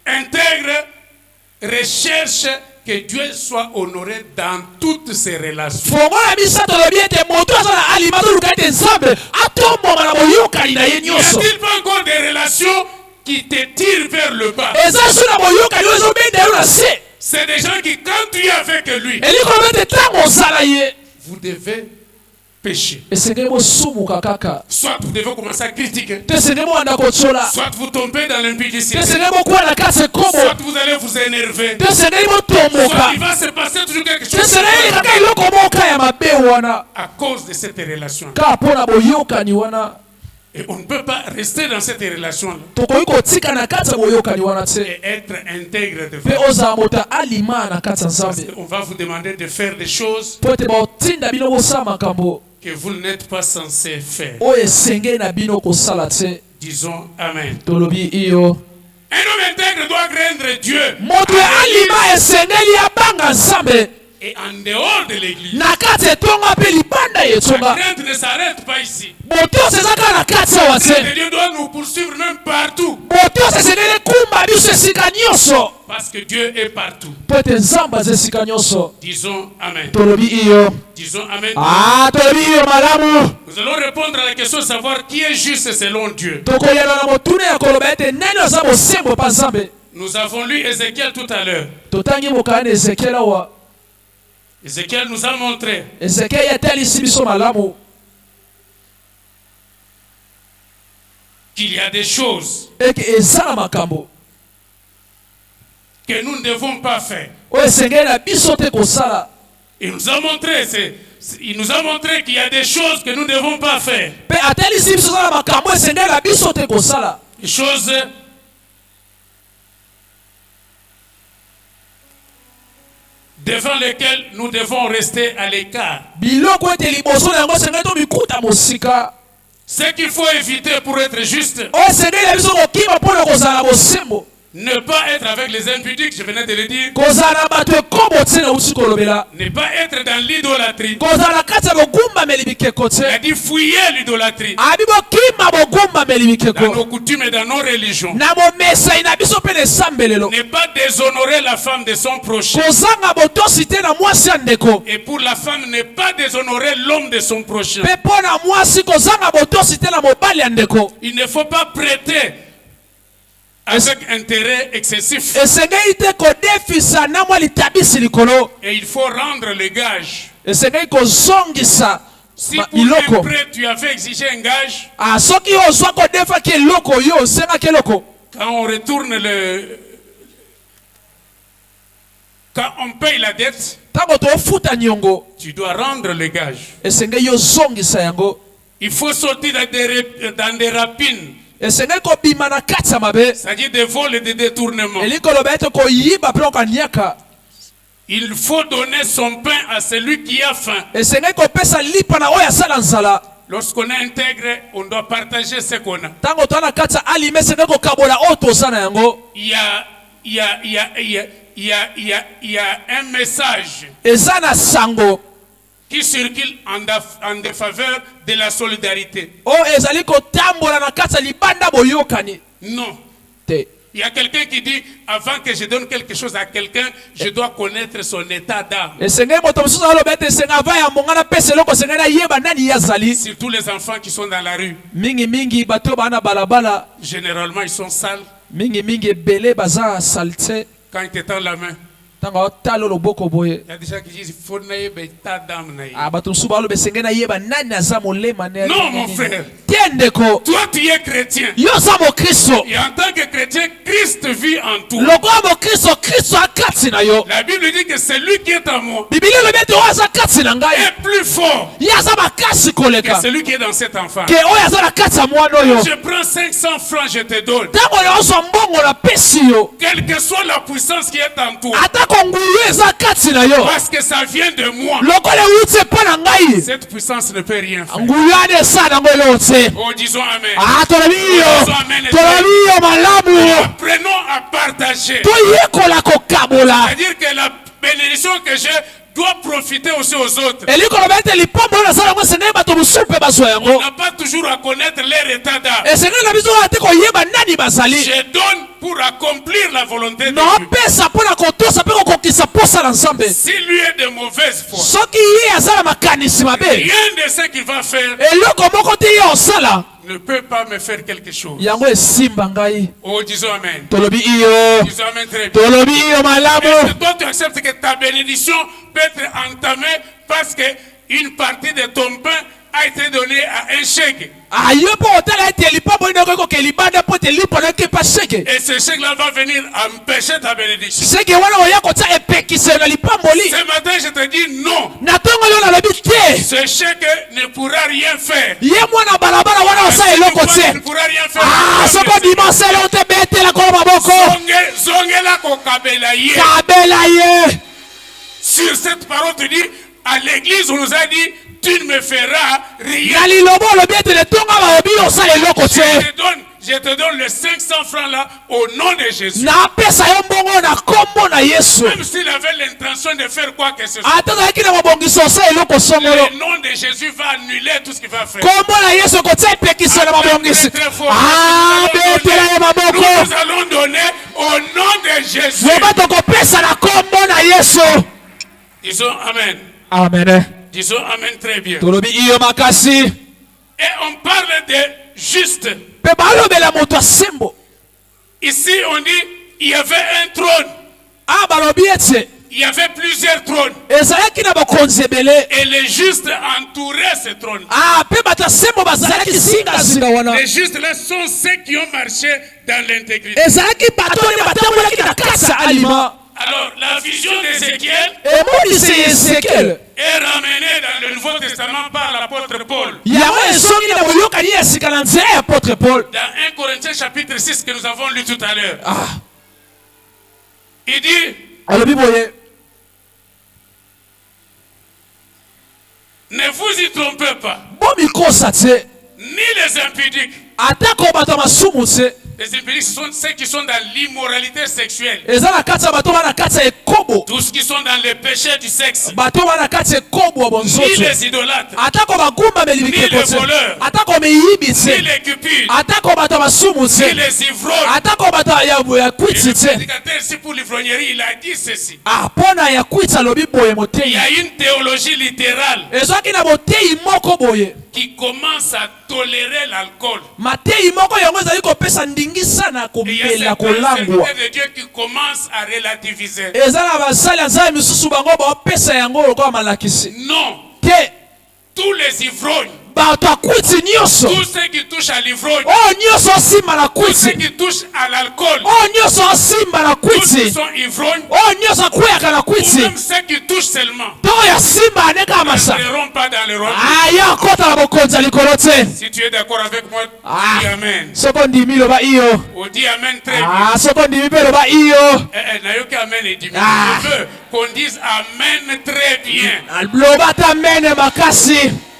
intègre recherche que Dieu soit honoré dans toutes ses relations. fongola misato olobi ete moto aza na alima toluka ete nzambe atomboma na boyokani na ye Y nyonso a-t-il pas encore des relations qui te tirent vers le bas? eza so na boyokani oyo ezobenda yo na se C'est des gens qui, quand tu es avec lui, elingi koloba ete ntango ozala ye vous devez pécher. esengeli bosumuka kaka Soit vous devez commencer à critiquer, te esengeli bowanda kotyola soit vous tombez dans te l'impudicité, esengeli bokuwa na kati ekobo soit vous allez vous énerver, te esengeli soit botomboka il va se passer toujours quelque te chose esengeli kaka eloko moka ya mabe wana à cause de cette relation. kaka mpo na boyokani wana Et on ne peut pas rester dans cette relation-là tokoki kotika na kati ya boyokani wana te et être intègre de mpe fait. ozala moto alima na kati ya Parce nzambe qu'on va vous demander de faire des choses mpo ete baotinda bino kosala makambo que vous n'êtes pas censé faire. oyo esengeli na bino kosala te Disons Amen. tolobi iyo Un homme intègre doit craindre Dieu. moto ya alima esengeli abanga nzambe Et en dehors de l'église, na kati etonga mpe libanda la yetonga crainte ne s'arrête pas ici. botosi eza kaka na kati awa La crainte de te Dieu doit nous poursuivre même partout. botosi esengeli kumba biso esika nyonso Parce que Dieu est partout. mpo ete nzambe aza esika nyonso Disons Amen. tolobi iyo Disons Amen. tolobi iyo malamu Nous allons répondre à la question de savoir qui est juste selon Dieu. tokoyeba na motuna ya koloba ete nani aza bosembo mpa nzambe Nous avons lu Ézéchiel tout à l'heure. totangi mokaya na ezekiel awa Ézéchiel nous a montré ezekiel etalisi biso malamu qu'il y a des choses eke eza na makambo que nous ne devons pas faire. oyo esengeli na biso te kosala Il nous a montré, il nous a montré qu'il y a des choses que nous ne devons pas faire. mpe atalisi biso eza na makambo esengeli na biso te kosala Des choses devant lesquelles nous devons rester à l'écart. biloko ete liboso na yango esengeli tomikuta mosika Ce qu'il faut éviter pour être juste, oyo esengeli na biso kokima mpo na kozala na bosembo ne pas être avec les impudiques, je venais de le dire, kozala na bato ekobo te na uti kolobela ne pas être dans l'idolâtrie. kozala na kati ya bogumbameli bikeko Il a te dit fouiller l'idolâtrie abi bokima bogumbameli dans nos bikeko coutumes et dans nos religions. na momesai na biso mpe na esambelelo Ne pas déshonorer la femme de son prochain. kozanga botosi te na mwasi ya ndeko Et pour la femme, ne pas déshonorer l'homme de son prochain. mpe mpo na mwasi kozanga botosi te na mobali ya ndeko Il ne faut pas prêter avec intérêt excessif. esengeli te kodefisa na mwa litabisi likolo Et il faut rendre le gage. esengeli kozongisa Si pour un biloko prêt, tu avais exigé un gage, soki ozwa kodefaki eloko yo osengaki eloko quand on retourne quand on paye la dette, ntango tofuta niongo tu dois rendre le gage. esengeli ozongisa yango Il faut sortir dans des rapines, esengeli kobima na kati ya mabe c'est-à-dire des vols et des détournements. elingi koloba ete koyiba mpe okaniaka Il faut donner son pain à celui qui a faim. esengeli kopesa lipa na oyo asala nzala Lorsqu'on est intègre, on doit partager ce qu'on a. ntango toza na kati ya alima esengeli kokabola oyo toza na yango Il y a un message eza na sango qui circulent en défaveur de la solidarité. Non. Il y a quelqu'un qui dit, avant que je donne quelque chose à quelqu'un, je dois connaître son état d'âme. Surtout les enfants qui sont dans la rue. Généralement, ils sont sales. Quand ils te tendent la main. Il y a des gens qui disent, il faut n'ailler pas d'âme. Non, mon frère. Toi, tu es chrétien. Et en tant que chrétien, Christ vit en toi. La Bible dit que c'est lui qui est en moi est plus fort que celui qui est dans cet enfant. Je prends 500 francs, je te donne. Quelle que soit la puissance qui est en toi. Parce que ça vient de moi. Cette puissance ne peut rien faire. Oh, disons Amen. Apprenons à partager. C'est-à-dire que la bénédiction que j'ai doit profiter aussi aux autres. On n'a pas toujours à connaître leur état d'âme. Je donne pour accomplir la volonté de Dieu. Si lui est de mauvaise foi, rien de ce qu'il va faire ne peut pas me faire quelque chose. Oh, disons Amen. Disons Amen très bien. Et toi, tu acceptes que ta bénédiction peut être entamée parce qu'une partie de ton pain a été donnée à un chèque. Et ce chèque-là va venir empêcher ta bénédiction. Ce matin, je te dis non. Ce chèque ne pourra rien faire. Il ne pourra rien faire. Sur cette parole, tu dis, à l'église, on nous a dit, tu ne me feras rien. Je te donne les 500 francs là au nom de Jésus. Même s'il avait l'intention de faire quoi que ce soit, le nom de Jésus va annuler tout ce qu'il va faire. Nous allons donner au nom de Jésus. Disons Amen. Amen. Disons Amen très bien. Et on parle de juste. Ici on dit il y avait un trône. Il y avait plusieurs trônes. Et les justes entouraient ce trône. Les justes là sont ceux qui ont marché dans l'intégrité. Alors, la vision d'Ézéchiel est ramenée dans le Nouveau Testament par l'apôtre Paul. Dans 1 Corinthiens chapitre 6 que nous avons lu tout à l'heure. Il dit, ne vous y trompez pas. Ni les impudiques. Les impudiques sont ceux qui sont dans l'immoralité sexuelle. Tous ceux qui sont dans les péchés du sexe. Ni les idolâtres. Ni les voleurs. Ni les cupides. Ni les ivrognes. Le prédicateur ici pour l'ivrognerie, il a dit ceci. Il y a une théologie littérale qui commence à tolérer l'alcool. Il y a certains de Dieu qui commencent à relativiser. Non. Tous les ivrognes, tous ceux qui touchent à l'ivrogne, tous ceux qui touchent à l'alcool, tous ceux qui sont ivrognes, ou même ceux qui touchent seulement, n'entreront pas dans le royaume. Si tu es d'accord avec moi, dis Amen. Ou dis Amen très bien. Je veux qu'on dise Amen très bien.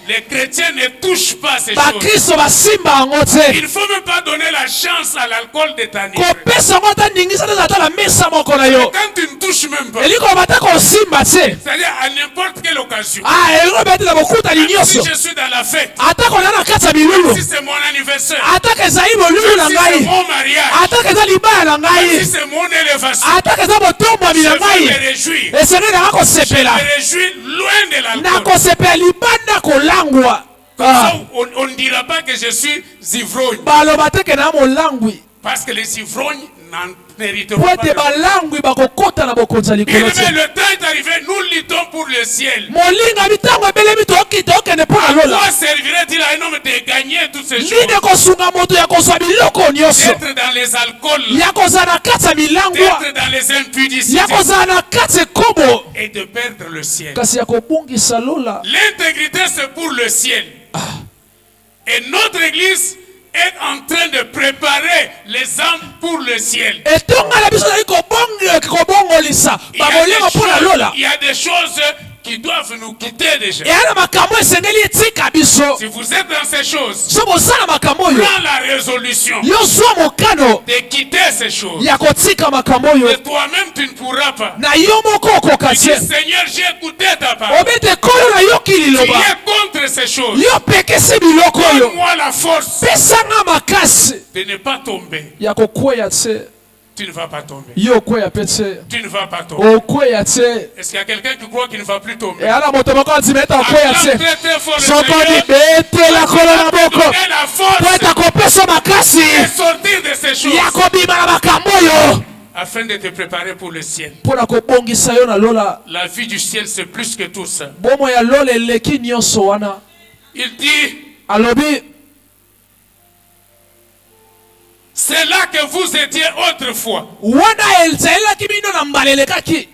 Les chrétiens ne touchent pas ces choses. bakristo basimba yango te. Il ne faut même pas donner la chance à l'alcool de t'enivrer. kopesa yango ata ningisa te ata na mesa moko na yo. Quand tu ne touches même pas, elingi koloba ata kosimba te. c'est-à-dire à n'importe quelle occasion. elingi koloba ete na bokutani Si nyonso. je suis dans la fête, ata koza na kati ya milulu. si c'est mon anniversaire, ataka ezali bolulu na si c'est ngai. mon mariage, ataka eza libaya na si ngai. c'est mon élévation, ataka eza botombwami je na vais ngai. me réjouir. esengeli nanga Je kosepela. me réjouis loin de l'alcool. nakosepela libanda kolangwa. Comme ça, on ne dira pas que je suis ivrogne. baloba teke na molangwi. Parce que les ivrognes n'en méritent po pas. ete balangwi bakokota na bokonzi ya likolo Mais te. le temps est arrivé, nous luttons pour le ciel. molinga mitango ebelemi tokende mpo na À lola. quoi servirait-il à un homme de gagner toutes ces choses? nini kosunga moto ya kozwa biloko nyonso. D'être dans les alcools, ya kozala na kati ya milangwa. d'être dans les impudicités ya kozala na kati ekobo. et de perdre le ciel. kasi ya kobungisa lola. L'intégrité, c'est pour le ciel. Et notre église est en train de préparer les âmes pour le ciel. etonga na biso zali kobongolisa bamolinga mpo na lola. Il y a des choses qui doivent nous quitter déjà. eya na makambo esengeli etika biso. Si vous êtes dans ces choses, so bosala makambo oyo prends la résolution yo zwa mokano de quitter ces choses. ya kotika makambo Et oyo. toi-même, tu ne pourras pas. na yo moko okoka Tu dis, te. Seigneur, j'ai écouté ta parole. obete kolo nayoki Tu liloba. es contre ces choses. yo pekisi biloko oyo. Donne-moi la force pesanga makasi de ne pas tomber. ya kokweya te. Tu ne vas pas tomber. yo okweya pe te. Tu ne vas pas tomber. okweya te. Est-ce qu'il y a quelqu'un qui croit qu'il ne va plus tomber? eyala moto moko andima ete okweya Acclame te. très très fort le soko Seigneur. libetela kolo na moko Donne la po force ete akopesa makasi de sortir de ces choses ya kobima na makambo oyo afin de te préparer pour le ciel. mpo na kobongisa yo na lola. La vie du ciel, c'est plus que tout ça. bomo ya lola eleki nyonso wana. Il dit, alobi c'est là que vous étiez autrefois. wana ezalelaki bino na mbala elekaki.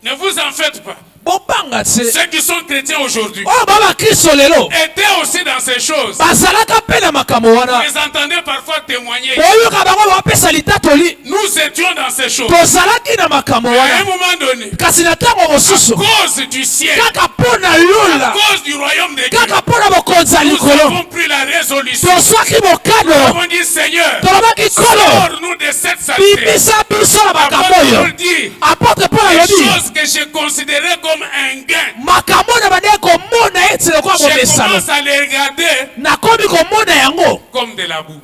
Ne vous en faites pas. bobanga te. Ceux qui sont chrétiens aujourd'hui oyo baba kristo lelo étaient aussi dans ces choses. bazalaka mpe na makambo wana. Vous entendez parfois témoigner. boyoka bango bapesa litatoli. Nous étions dans ces choses. tozalaki na makambo À un wana. moment donné, kasi na ntango mosusu à cause du ciel, kaka mpo na à lola cause du royaume de Dieu, kaka mpo na bokonzi ya nous likolo avons pris la résolution. tozwaki Nous mokano. avons dit, Seigneur, tolobaki kolo sors-nous de cette saleté. bimisa biso na makambo Apôtre oyo. Paul dit, apôtre paul les alobi choses que j'ai considérées comme un gain, makambo na bandeki komona ete lokola je bomesano. commence à les regarder nakomi komona yango comme de la boue.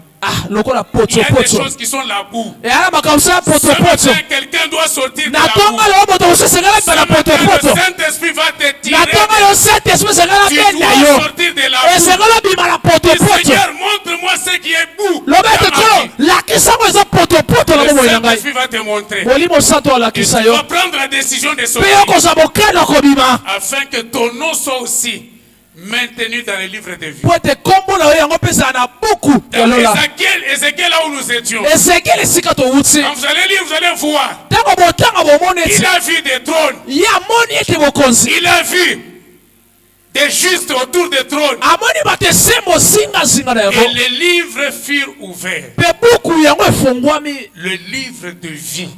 lokola Il y a des potopoto. choses qui sont la boue. eyala makambo so ya Ce potopoto. matin, quelqu'un doit sortir de na la boue. ntonga lelo moto mosusu esengela Ce mpe na matin, potopoto. le Saint-Esprit va te na tirer. ntonga lelo saint esprit esengela Tu mpe na dois yo. sortir de la boue. esengela bima na Dis, potopoto. Seigneur, montre-moi ce qui est boue. loba ete dans ma kolo vie. lakisango eza potopoto na Le bomoi na ngai. Saint-Esprit va te montrer. molimo santo Et alakisa tu yo dois prendre la décision de mpe sortir. yo kozwa mokano ya kobima Afin que ton nom soit aussi maintenu dans les livres de vie. po ete kombo na yo yango mpe ezala na buku ya Dans lola. Ézéchiel, là où nous étions. ezekiel esika towuti Quand vous allez lire, vous allez voir. ntango botanga bomona Il ete a vu des trônes. ye amoni ete bokonzi. Il a vu des justes autour des trônes. amoni bato esembo zingazinga na yango Et les livres furent ouverts. mpe buku yango efungwami. Le livre de vie.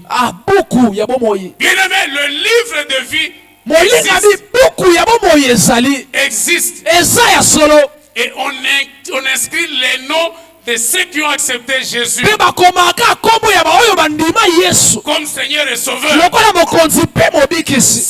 buku ya bomoi. Bien-aimé, le livre de vie molinga bi buku ya bomoi ezali existe. eza ya solo. Et on inscrit les noms de ceux qui ont accepté Jésus mpe bakomaka kombo ya baoyo bandima yesu comme Seigneur et Sauveur. lokola mokonzi mpe mobikisi.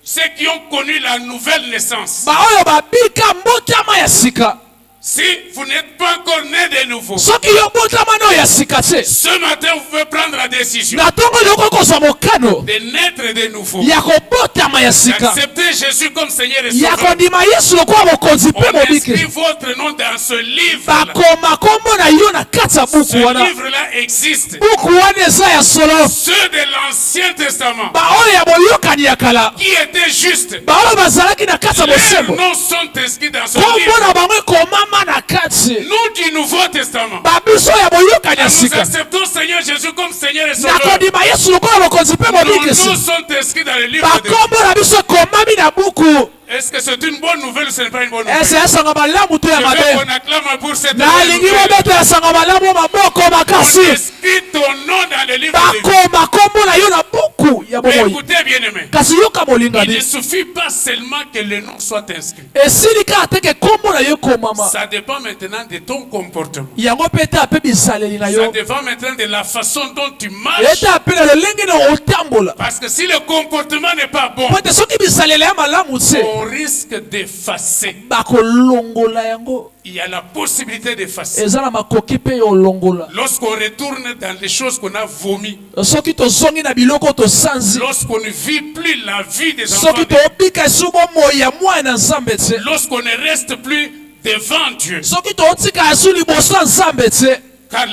Ceux qui ont connu la nouvelle naissance. baoyo babika mbotama ya sika. Si vous n'êtes pas encore né de nouveau, soki yo botama na oyo ya sika te. ce matin vous pouvez prendre la décision na ntongo eloko kozwa mokano de naître de nouveau. ya kobotama ya sika. Acceptez Jésus comme Seigneur et ya Sauveur. kondima yesu lokola mokonzi mpe On inscrit mobikisi. votre nom dans ce livre. bakoma kombo na yo na kati ya buku Ce wana. livre-là existe. buku wana eza ya solo. Ceux de l'Ancien Testament baoyo ya boyokani ya kala qui étaient justes, baoyo bazalaki na kati ya leurs bosembo noms sont inscrits dans ce kombo livre. na bango ekomama na kati. Nous du Nouveau Testament, babiso ya boyokani ya nous sika acceptons Seigneur Jésus comme Seigneur et na Sauveur. kondima yesu lokola mokonzi mpe Nos mobikisi. noms sont inscrits dans le livre de vie. bakombo na biso ekomami na buku. Est-ce que c'est une bonne nouvelle ou ce n'est pas une bonne nouvelle? ese esanga malamu to ya Je veux mabe. qu'on acclame pour cette bonne nalingi nouvelle. mobeto esanga malamu maboko makasi. Inscris ton nom dans le livre de vie. bakoma kombo na yo na buku ya Mais boboyi. écoutez, bien-aimé, Kasi yoka il ne molingani. suffit pas seulement que le nom soit inscrit. Esili kaka te ke kombo na yo komama. Ça dépend maintenant de ton comportement. Yango pe te ape bisaleli na Ça yo. dépend maintenant de la façon dont tu marches. Ete ape na lolenge na otambola. Parce que si le comportement n'est pas bon, Po te soki bisaleli ya malamu te. on risque d'effacer. Bakolongola yango. Il y a la possibilité d'effacer. Eza na makoki pe yo longola. Lorsqu'on retourne dans les choses qu'on a vomi, Soki tozongi na biloko tosanzi. lorsqu'on ne vit plus la vie des enfants Soki de Dieu, tobika subo moya mwana nzambe te. lorsqu'on ne reste plus devant Dieu, Soki totika asu liboso ya nzambe te. car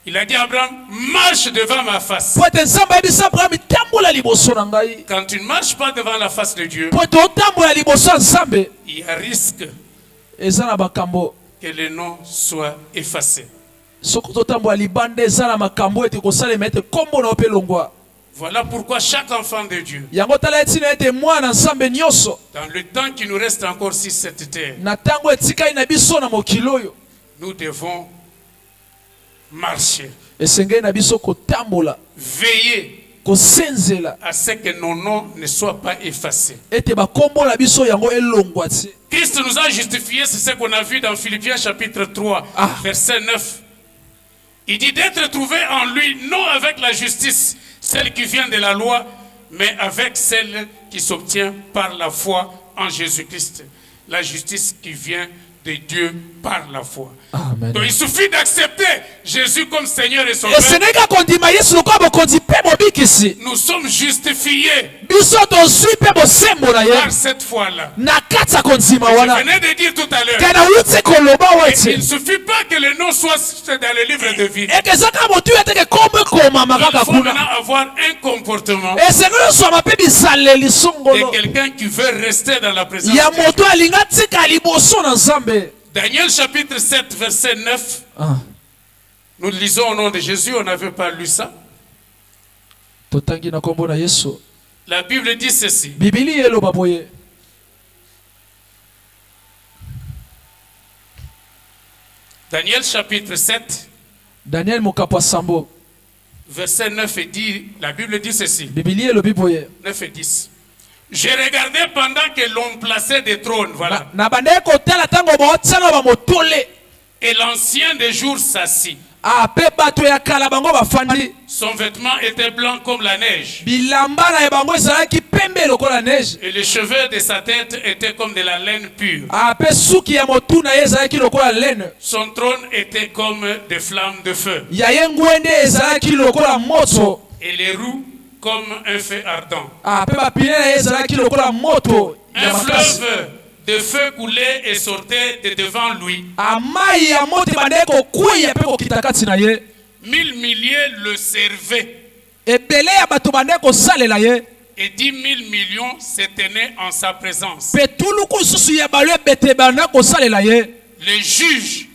il a dit Abraham, marche devant ma face. Po ete nzambe ayebisa Abraham tambola liboso na ngai. Quand tu ne marches pas devant la face de Dieu, Po ete otambola liboso ya nzambe. il y a risque Eza na makambo. que le nom soit effacé. Soki totambola libanda eza na makambo ete kosalema ete kombo na yo mpe longwa. Voilà pourquoi chaque enfant de Dieu, Yango tala etina ete mwana nzambe nyonso. dans le temps qui nous reste encore sur cette terre, Na tango etikali na biso na mokili oyo. nous devons marcher, Esengeli na biso kotambola. veiller Kosenzela. à ce que nos noms ne soient pas effacés. Ete bakombo na biso yango elongwa te. Christ nous a justifiés, c'est ce qu'on a vu dans Philippiens chapitre 3, verset 9. Il dit d'être trouvé en lui, non avec la justice, celle qui vient de la loi, mais avec celle qui s'obtient par la foi en Jésus-Christ. La justice qui vient de Dieu par la foi. Amen. Donc il suffit d'accepter Jésus comme Seigneur et Sauveur. Eseneka kondima Yesu lokola bokonzi pe bobikisi. Nous sommes justifiés Biso tozwi pe bosembo na ye. par cette foi-là. Na kati ya kondima Je wana. venais de dire tout à l'heure. Kana uti koloba Il ne wete. suffit pas que le nom soit dans le livre de vie. Ekezaka motu ete ke kombo ekomama Il kaka faut kuna. maintenant avoir un comportement Esengeli oswama pe bisaleli de songolo. quelqu'un qui veut rester dans la présence Ya de Dieu. moto alinga tika liboso na nzambe. Daniel chapitre 7 verset 9. Nous lisons au nom de Jésus, on n'avait pas lu ça. Totangi na kombo na Yesu. La Bible dit ceci. Bibili eloba boye. Daniel chapitre 7 Daniel mokapwa sambo. verset 9 et 10. La Bible dit ceci. Bibili elobi boye. 9 et 10. J'ai regardé pendant que l'on plaçait des trônes. Voilà. Na bande kotala tango botsala ba motole. Et l'ancien des jours s'assit. Ape bato ya kala bango bafandi. Son vêtement était blanc comme la neige. Bilamba na bango ezalaki pembe lokola neige. Et les cheveux de sa tête étaient comme de la laine pure. Ape suki ya motu na ye ezalaki lokola laine. Son trône était comme des flammes de feu. Ya ye ngwende ezalaki lokola moto. Et les roues comme un feu ardent. Ape bapine na ye ezalaki lokola moto. Un fleuve de feu coulait et sortait de devant lui. Amai ya moto bande kokweya pe kokita kati na ye. 1000 milliers le servaient. Ebele ya bato bande kosalela ye. Et 10 000 millions se tenaient en sa présence. Pe tuluku susu ya balwe bete bande kosalela ye. Les juges,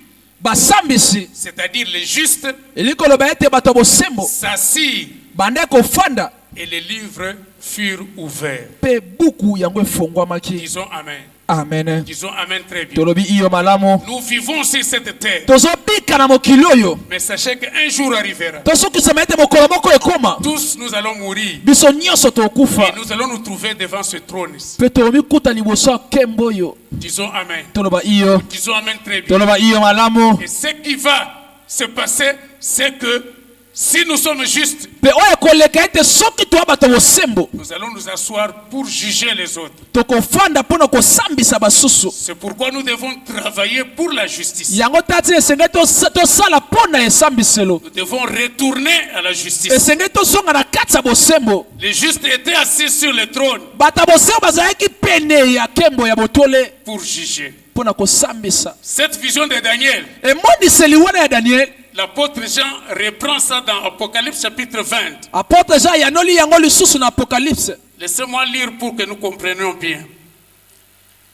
Basambisi. c'est-à-dire les justes, Elikoloba ete bato bosembo. s'assirent Bande kofanda. et les livres furent ouverts. Pe buku yango efongwamaki. Disons Amen. Amen. Disons Amen très bien. Tolobi iyo malamu. Nous vivons sur cette terre. Tozobika na mokili oyo. Mais sachez qu'un jour arrivera. Tosukisama ete mokolo moko ekoma. Tous nous allons mourir. Biso nyonso tokufa. Et nous allons nous trouver devant ce trône. Pe tolobikuta liboso ya nkembo oyo. Disons Amen. Toloba iyo. Disons Amen très bien. Toloba iyo malamu. Et ce qui va se passer, c'est que si nous sommes justes, Pe oyo koleka ete soki toa bato bosembo. nous allons nous asseoir pour juger les autres. Tokofanda mpona kosambisa basusu. C'est pourquoi nous devons travailler pour la justice. Yango tati esengeli tosala mpona esambiselo. Nous devons retourner à la justice. Esengeli tozonga na kati ya bosembo. Les justes étaient assis sur le trône Bato ya bosembo bazalaki pene ya nkembo ya botole pour juger. mpona kosambisa. Cette vision de Daniel, Emoniseli wana ya Daniel. l'apôtre Jean reprend ça dans Apocalypse chapitre 20. Apôtre Jean yanoli yango lisusu na Apocalypse. Laissez-moi lire pour que nous comprenions bien.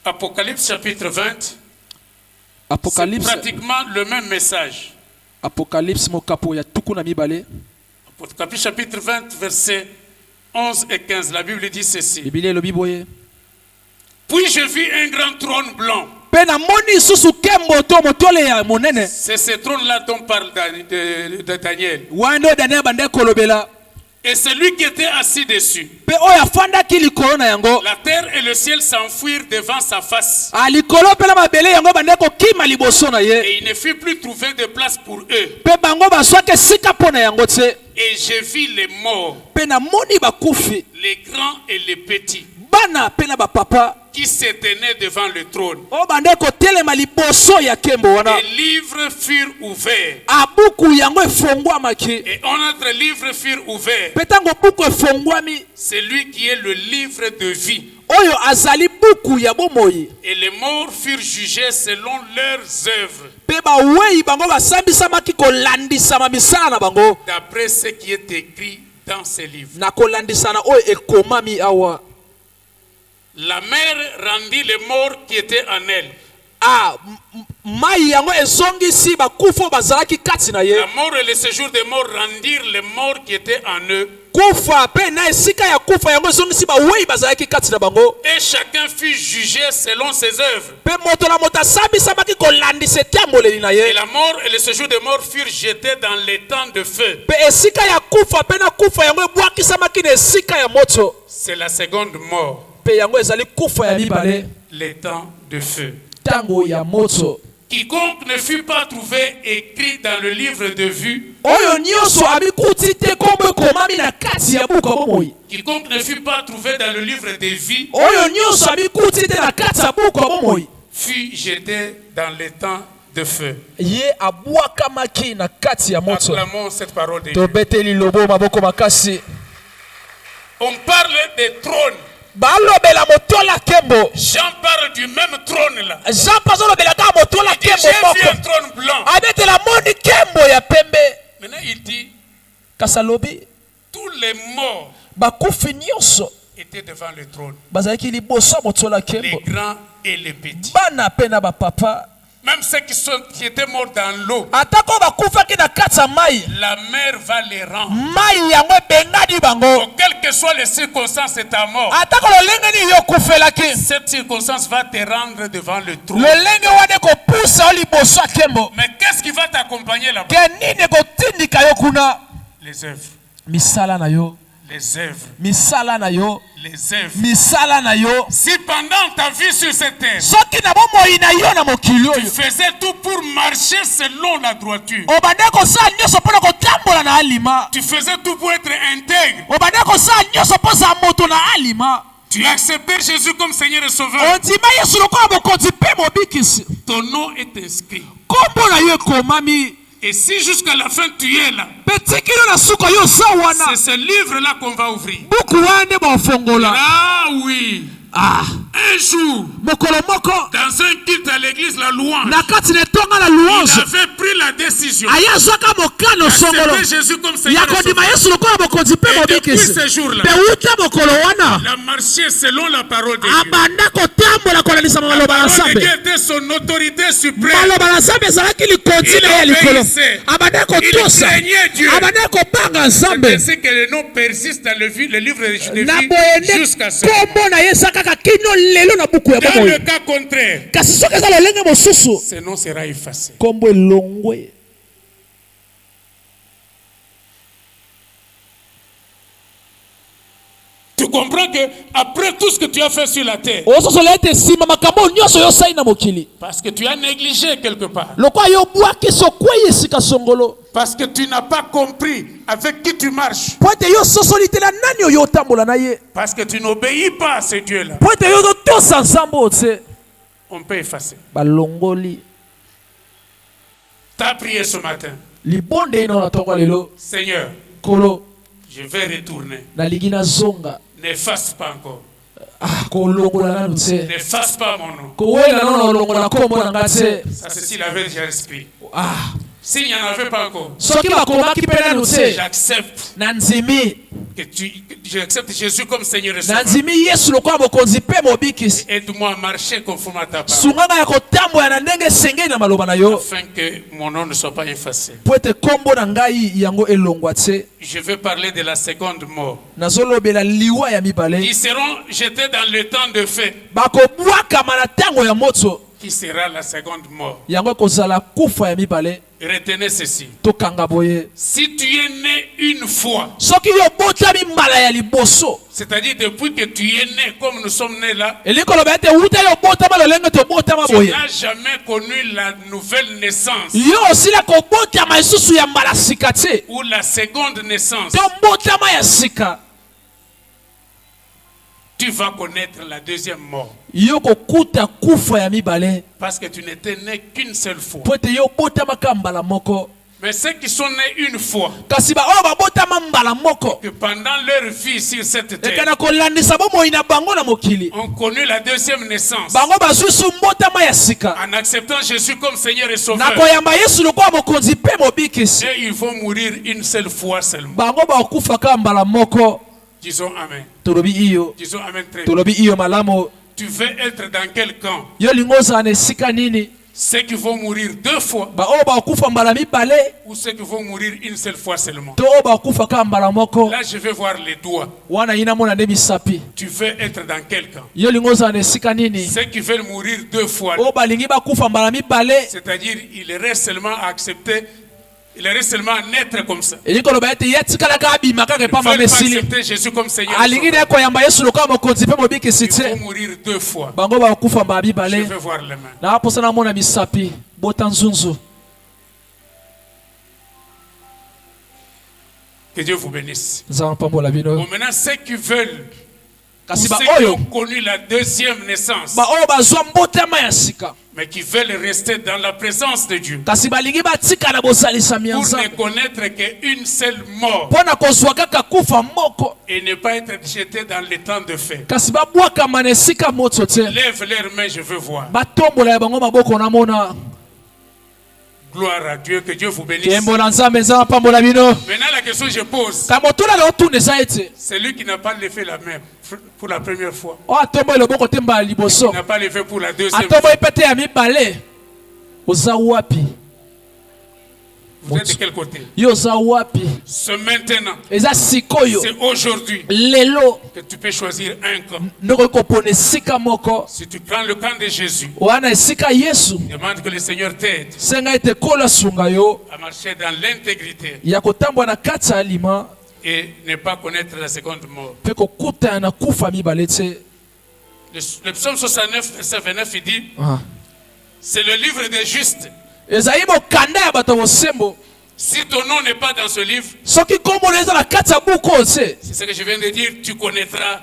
Apocalypse chapitre 20, c'est Apocalypse. pratiquement le même message. Apocalypse mokapo ya tuku na mibale. Apocalypse chapitre 20, versets 11 et 15. La Bible dit ceci. Biblia elobi boye. Puis je vis un grand trône blanc. Pe C'est ce trône-là dont parle de Daniel. Et celui qui était assis dessus. La terre et le ciel s'enfuirent devant sa face. Et il ne fut plus trouvé de place pour eux. Et j'ai vu les morts, les grands et les petits, qui se tenaient devant le trône. Les livres furent ouverts. Et entre livres furent ouverts. Celui qui est le livre de vie. Et les morts furent jugés selon leurs œuvres, d'après ce qui est écrit dans ces livres. La mer rendit les morts qui étaient en elle. La mort et le séjour des morts rendirent les morts qui étaient en eux. Et chacun fut jugé selon ses œuvres. Et la mort et le séjour des morts furent jetés dans les temps de feu. C'est la seconde mort. Les temps de feu. Quiconque ne fut pas trouvé écrit dans le livre de vue. Quiconque ne fut pas trouvé dans le livre de vie fut jeté dans les temps de feu. Acclamons cette parole de Dieu. On parle des trônes. Jean parle du même trône là. J'ai vu un trône blanc. Maintenant il dit tous les morts étaient devant le trône. Les grands et les petits. Même ceux qui étaient morts dans l'eau, la mer va les rendre. Quelles que soient les circonstances de ta mort, cette circonstance va te rendre devant le trône. Mais qu'est-ce qui va t'accompagner là-bas? Les œuvres. Les œuvres. Les œuvres. Si pendant ta vie sur cette terre, tu faisais tout pour marcher selon la droiture, tu faisais tout pour être intègre, tu as accepté Jésus comme Seigneur et Sauveur, ton nom est inscrit. Et si jusqu'à la fin tu es là, c'est ce livre-là qu'on va ouvrir. Ah oui. Un jour, dans un culte à l'église, la louange, il avait pris la décision d'accepter Jésus comme Seigneur et Sauveur. Et depuis ce jour-là, il a marché selon la parole de Dieu. La parole de Dieu était son autorité suprême. Il obéissait. Il craignait Dieu. C'est ainsi que le nom persiste dans le livre de vie jusqu'à ce jour. Dans le cas contraire, ce nom sera effacé. Tu comprends que après tout ce que tu as fait sur la terre, parce que tu as négligé quelque part, parce que tu n'as pas compris avec qui tu marches, parce que tu n'obéis pas à ce Dieu-là, on peut effacer. Tu as prié ce matin, Seigneur, je vais retourner. N'efface pas encore. N'efface pas mon nom. Ça c'est s'il avait déjà l'esprit. S'il n'y en avait pas encore, j'accepte que j'accepte Jésus comme Seigneur et Sauveur. Aide-moi à marcher conforme à ta parole, afin que mon nom ne soit pas effacé. Je vais parler de la seconde mort. Ils seront jetés dans le temps de feu. qui sera la seconde mort. Yango kozala kufa ya mibale. Retenez ceci. Tokanga boye. Si tu es né une fois, Soki yo botami mbala ya liboso. c'est-à-dire depuis que tu es né comme nous sommes nés là, Eliko loba ete uta yo botama lolenge to botama tu boye. n'as jamais connu la nouvelle naissance Yo osila ko botama isusu ya mbala sika te. ou la seconde naissance. To botama ya sika. Tu vas connaître la deuxième mort. Yo kokuta kufa ya mibale. Parce que tu n'étais né qu'une seule fois. Po ete yo botama ka mbala moko. Mais ceux qui sont nés une fois, Kasi ba o ba botama mbala moko. que pendant leur vie sur cette terre, Ekana kolandisa bomo ina bango na mokili. ont connu la deuxième naissance, Bango basusu mbotama ya sika. en acceptant Jésus comme Seigneur et Na Sauveur, koyamba Yesu lokola mokonzi pe mobikisi. et ils vont mourir une seule fois seulement. Bango ba kufa ka mbala moko. Disons Amen. Tolobi iyo. Disons Amen très bien. Tolobi iyo malamo. Tu veux être dans quel camp? Yo lingoza ne sika nini? Ceux qui vont mourir deux fois Ba o ba kufa mbala mibale. ou ceux qui vont mourir une seule fois seulement? To o ba kufa ka mbala moko. Là, je vais voir les doigts. Wana ina mona nde misapi. Tu veux être dans quel camp? Yo lingoza ne sika nini? Ceux qui veulent mourir deux fois, O ba lingi ba kufa mbala mibale. c'est-à-dire il reste seulement à accepter, il reste seulement à naître comme ça. Eliko loba ete yetikala ka bima ka Ils ne pa veulent pas mesili. accepter Jésus comme Seigneur. Alingi ne koyamba Yesu lokola mokonzi pe mobikisi Ils te. vont mourir deux fois. Bango ba kufa mbala Je mibale. vais voir les mains. Na hapo sana mona misapi. Bota nzunzu. Que Dieu vous bénisse. Nzamba pambola bino. Bon, maintenant, ceux qui veulent, ou Kasi ceux ba qui oyo ont connu la deuxième naissance, ba oyo bazwa mbotama ya sika. mais qui veulent rester dans la présence de Dieu, Kasi balingi batika na bosalisa pour mianza. ne connaître qu'une seule mort Pona kozwa kaka kufa moko. et ne pas être jeté dans le temps de feu. Kasi babwakama na esika moto te. Lève leurs mains, je veux voir. Batombola ya bango maboko na mona. Gloire à Dieu, que Dieu vous bénisse. Kembo na nzambe nzamba pambola bino. Maintenant, la question que je pose, Kamotuna le otune za ete. c'est lui qui n'a pas levé la main pour la première fois, O atombo loboko te mbala liboso. qui n'a pas levé pour la deuxième Atombo fois. ipete ya mibale. Oza wapi? Vous êtes de quel côté? Yo oza wapi? C'est maintenant, Eza sikoyo. c'est aujourd'hui Lelo. que tu peux choisir un camp. Ndoko kopona esika moko. Si tu prends le camp de Jésus, Wana esika Yesu. demande que le Seigneur t'aide Senga ete kola sunga yo. à marcher dans l'intégrité Ya kotambwa na kati ya alima. et ne pas connaître la seconde mort. Pe kokuta na kufa mibale te. Le psaume 69, verset 29, il dit, c'est le livre des justes. Ezali mokanda ya bato bosembo. Si ton nom n'est pas dans ce livre, Soki kombo na eza na kati ya buku te. c'est ce que je viens de dire, tu connaîtras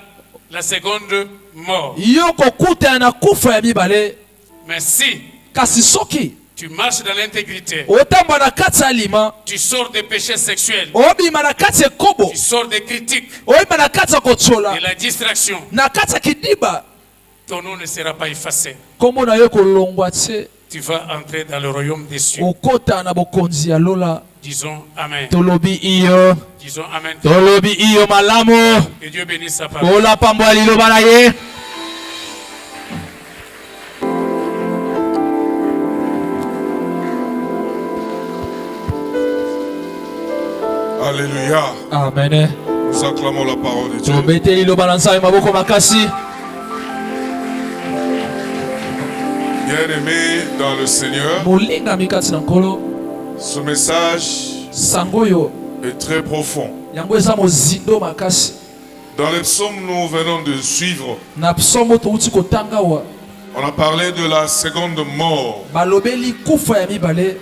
la seconde mort. Yo kokuta na kufa ya mibale. Mais si Kasi soki tu marches dans l'intégrité, otambwa na kati ya alima. tu sors des péchés sexuels, Obima na kati ya kobo. tu sors des critiques Oyeba na kati ya kotsola. et la distraction, Na kati ya kidiba. ton nom ne sera pas effacé. Kombo na yo kolongwa te. Tu vas entrer dans le royaume des cieux. Okota na bokonzi ya lola. Disons Amen. Tolobi iyo. Disons Amen. Tolobi iyo malamu. Que Dieu bénisse sa parole. Ola pambo ya liloba na ye. Alléluia. Amen. Nous acclamons la parole de Dieu. Tobete liloba na nzambe maboko makasi. Bien-aimés dans le Seigneur, Molinga mikati na nkolo. ce message Sango yo. est très profond. Yango eza mozindo makasi. Dans les psaumes, nous venons de suivre. Na psomo touti kotanga wa. On a parlé de la seconde mort. Balobeli kufa ya mibale.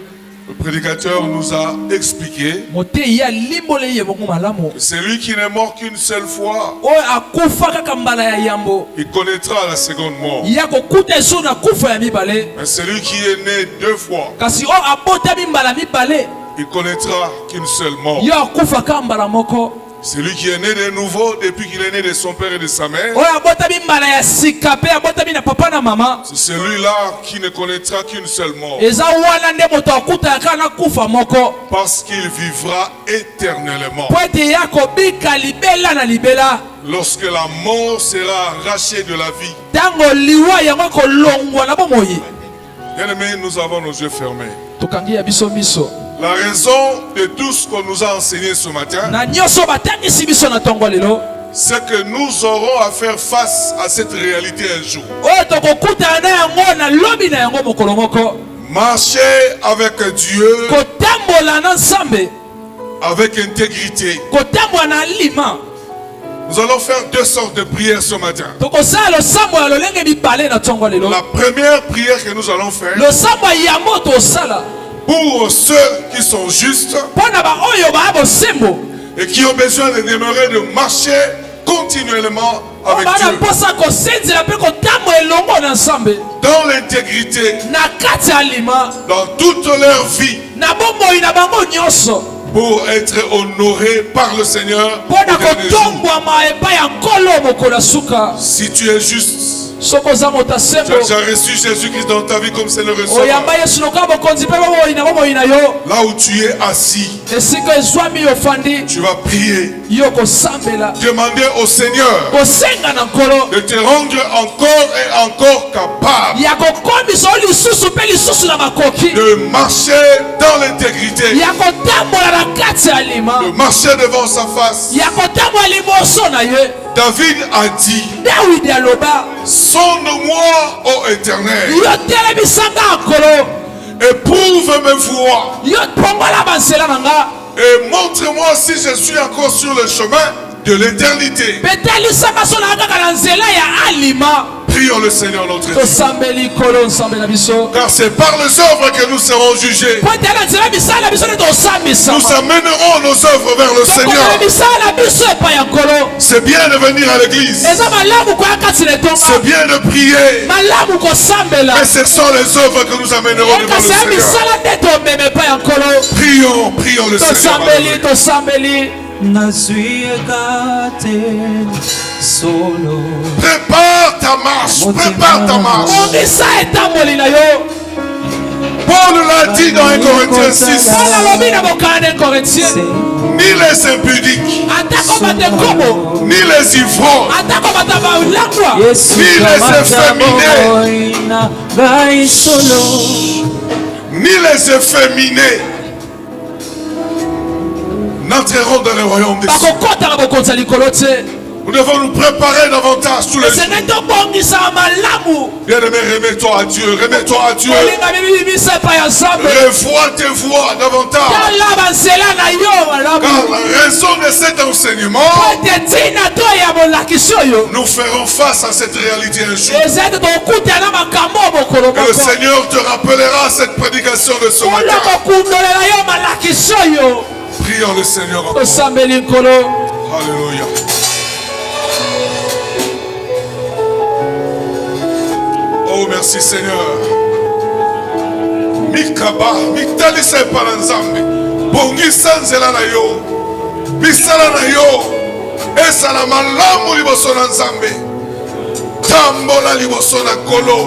Le prédicateur nous a expliqué Mote ya limbole ye bongo malamu. que celui qui n'est mort qu'une seule fois, O akufa kaka mbala ya yambo. il connaîtra la seconde mort. Ya kokuta esu na kufa ya mibale. Mais celui qui est né deux fois, Kasi o abotami mbala mibale. il connaîtra qu'une seule mort. Yo akufa kaka mbala moko. Celui qui est né de nouveau depuis qu'il est né de son père et de sa mère, O abotami mbala ya sika pe abotami na papa na mama. c'est celui-là qui ne connaîtra qu'une seule mort. Eza wana nde moto akuta kaka na kufa moko. Parce qu'il vivra éternellement. Po ete ya kobika libela na libela. Lorsque la mort sera arrachée de la vie. Tango liwa yango kolongwa na bomoyi. Bien-aimés, nous avons nos yeux fermés. Tokangi ya biso miso. La raison de tout ce qu'on nous a enseigné ce matin, Na nyoso batangisi biso na tongo lelo. c'est que nous aurons à faire face à cette réalité un jour. Marcher avec Dieu avec intégrité. Nous allons faire deux sortes de prières ce matin. La première prière que nous allons faire pour ceux qui sont justes et qui ont besoin de demeurer, de marcher continuellement avec Dieu dans l'intégrité, dans toute leur vie, pour être honorés par le Seigneur. Si tu es juste, tu as déjà reçu Jésus-Christ dans ta vie comme Seigneur et Sauveur. Là où tu es assis, tu vas prier, demander au Seigneur de te rendre encore et encore capable de marcher dans l'intégrité, de marcher devant sa face. David a dit: sonne-moi, ô Éternel, éprouve mes voies et montre-moi si je suis encore sur le chemin de l'éternité. Prions le Seigneur notre Dieu. Car c'est par les œuvres que nous serons jugés. Nous amènerons nos œuvres vers le Seigneur. C'est bien de venir à l'église. C'est bien de prier. Mais ce sont les œuvres que nous amènerons devant le Seigneur. Prions le Seigneur. Prépare ta marche, prépare ta marche. Paul l'a dit dans 1 Corinthiens 6. Ni les impudiques, ni les ivrognes, ni les efféminés, ni les efféminés n'entreront dans le royaume des cieux. Nous devons nous préparer davantage tous les jours. Bien-aimé, remets-toi à Dieu, remets-toi à Dieu. Revois tes voies davantage. Car la raison de cet enseignement, nous ferons face à cette réalité un jour. Et le Seigneur te rappellera cette prédication de ce matin. Prions le Seigneur encore. Alléluia. Oh, merci Seigneur. Mikaba, mitalisa palanzambe. Bongi sanzela na yo. Bisala na yo. Esala malamu liboso na nzambe. Tambola liboso na kolo.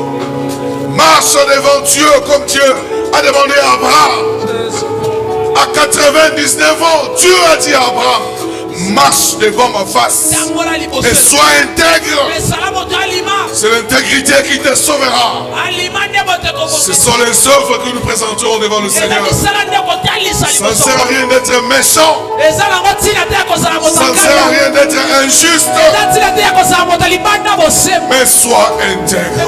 Marche devant Dieu comme Dieu a demandé à Abraham. À 99 ans, Dieu a dit à Abraham: marche devant ma face et sois intègre. C'est l'intégrité qui te sauvera. Ce sont les œuvres que nous présenterons devant le Seigneur. Ça ne sert à rien d'être méchant. Ça ne sert à rien d'être injuste. Mais sois intègre.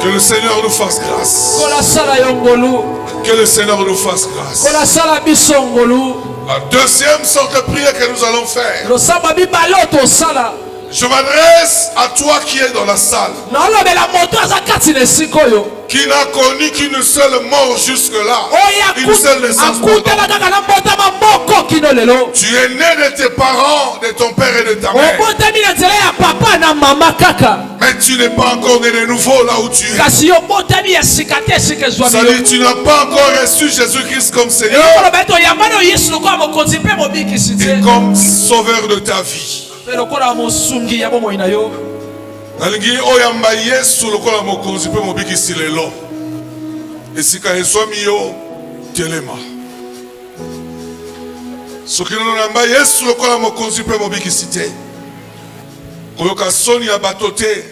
Que le Seigneur nous fasse grâce. Que le Seigneur nous fasse grâce. La deuxième sorte de prière que nous allons faire. Je m'adresse à toi qui es dans la salle, qui n'a connu qu'une seule mort jusque-là, une seule naissance. Tu es né de tes parents, de ton père et de ta mère, mais tu n'es pas encore né de nouveau là où tu es. C'est-à-dire tu n'as pas encore reçu Jésus-Christ comme Seigneur et comme sauveur de ta vie. Nalingi oyamba Yesu lokola mokonzi pe mobikisi lelo. Esika esomi yo telema. Soki namba Yesu lokola mokonzi pe mobikisi te. Koyoka soni ya bato te.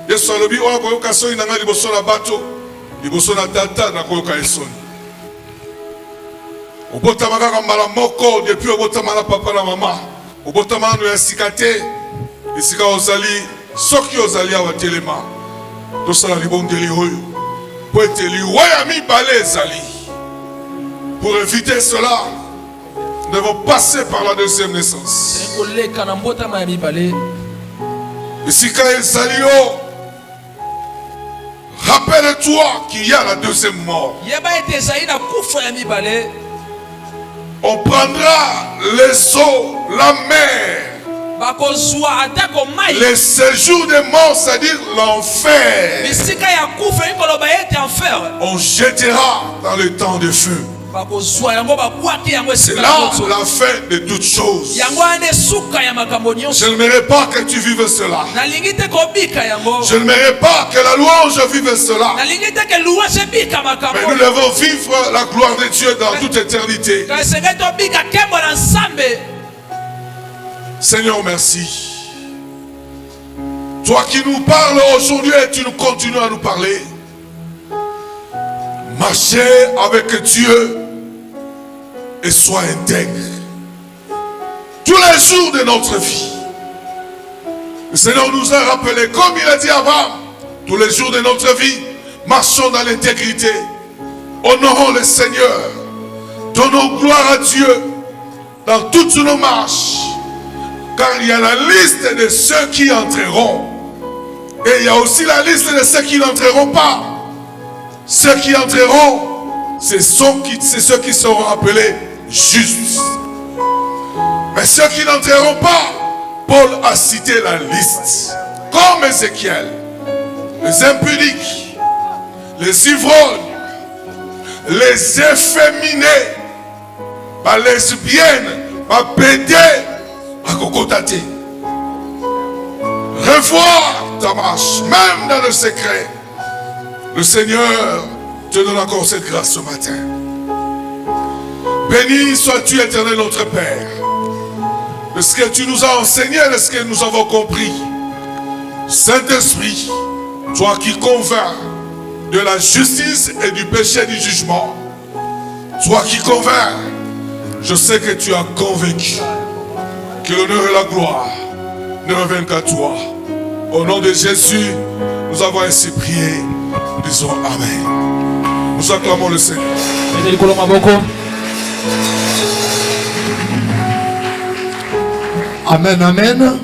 Yesu alobi oya koyoka soni nanga liboso na bato, liboso na tata na koyoka esoni. Obotama kaka mbala moko depuis obotama na papa na mama. obotamano ya sika te esika ozali soki ozali awa telema tosala libondeli oyo po ete liwa ya mibale ezali. Pour éviter cela, nous devons passer par la deuxième naissance. Esika ezali yo, rappelle-toi qu'il y a la deuxième mort. On prendra les eaux, la mer, les séjours des morts, c'est-à-dire l'enfer. On jettera dans le temps de feu. C'est là la fin de toutes choses. Je n'aimerais pas que tu vives cela. Je n'aimerais pas que la louange vive cela. Mais nous devons vivre la gloire de Dieu dans toute éternité. Seigneur, merci. Toi qui nous parles aujourd'hui et tu continues à nous parler. Marchez avec Dieu et sois intègre. Tous les jours de notre vie. Le Seigneur nous a rappelé, comme il a dit avant, tous les jours de notre vie, marchons dans l'intégrité. Honorons le Seigneur. Donnons gloire à Dieu dans toutes nos marches. Car il y a la liste de ceux qui entreront. Et il y a aussi la liste de ceux qui n'entreront pas. Ceux qui entreront, c'est ceux qui seront appelés justes. Mais ceux qui n'entreront pas, Paul a cité la liste. Comme Ézéchiel, les impudiques, les ivrognes, les efféminés, les lesbiennes, les pédés, les cocotatés. Revoir ta marche, même dans le secret. Le Seigneur te donne encore cette grâce ce matin. Béni sois-tu, éternel notre Père, de ce que tu nous as enseigné, de ce que nous avons compris. Saint-Esprit, toi qui convaincs de la justice et du péché et du jugement, toi qui convaincs, je sais que tu as convaincu que l'honneur et la gloire ne reviennent qu'à toi. Au nom de Jésus, nous avons ainsi prié. Disons Amen. Nous acclamons le Seigneur. Amen, amen.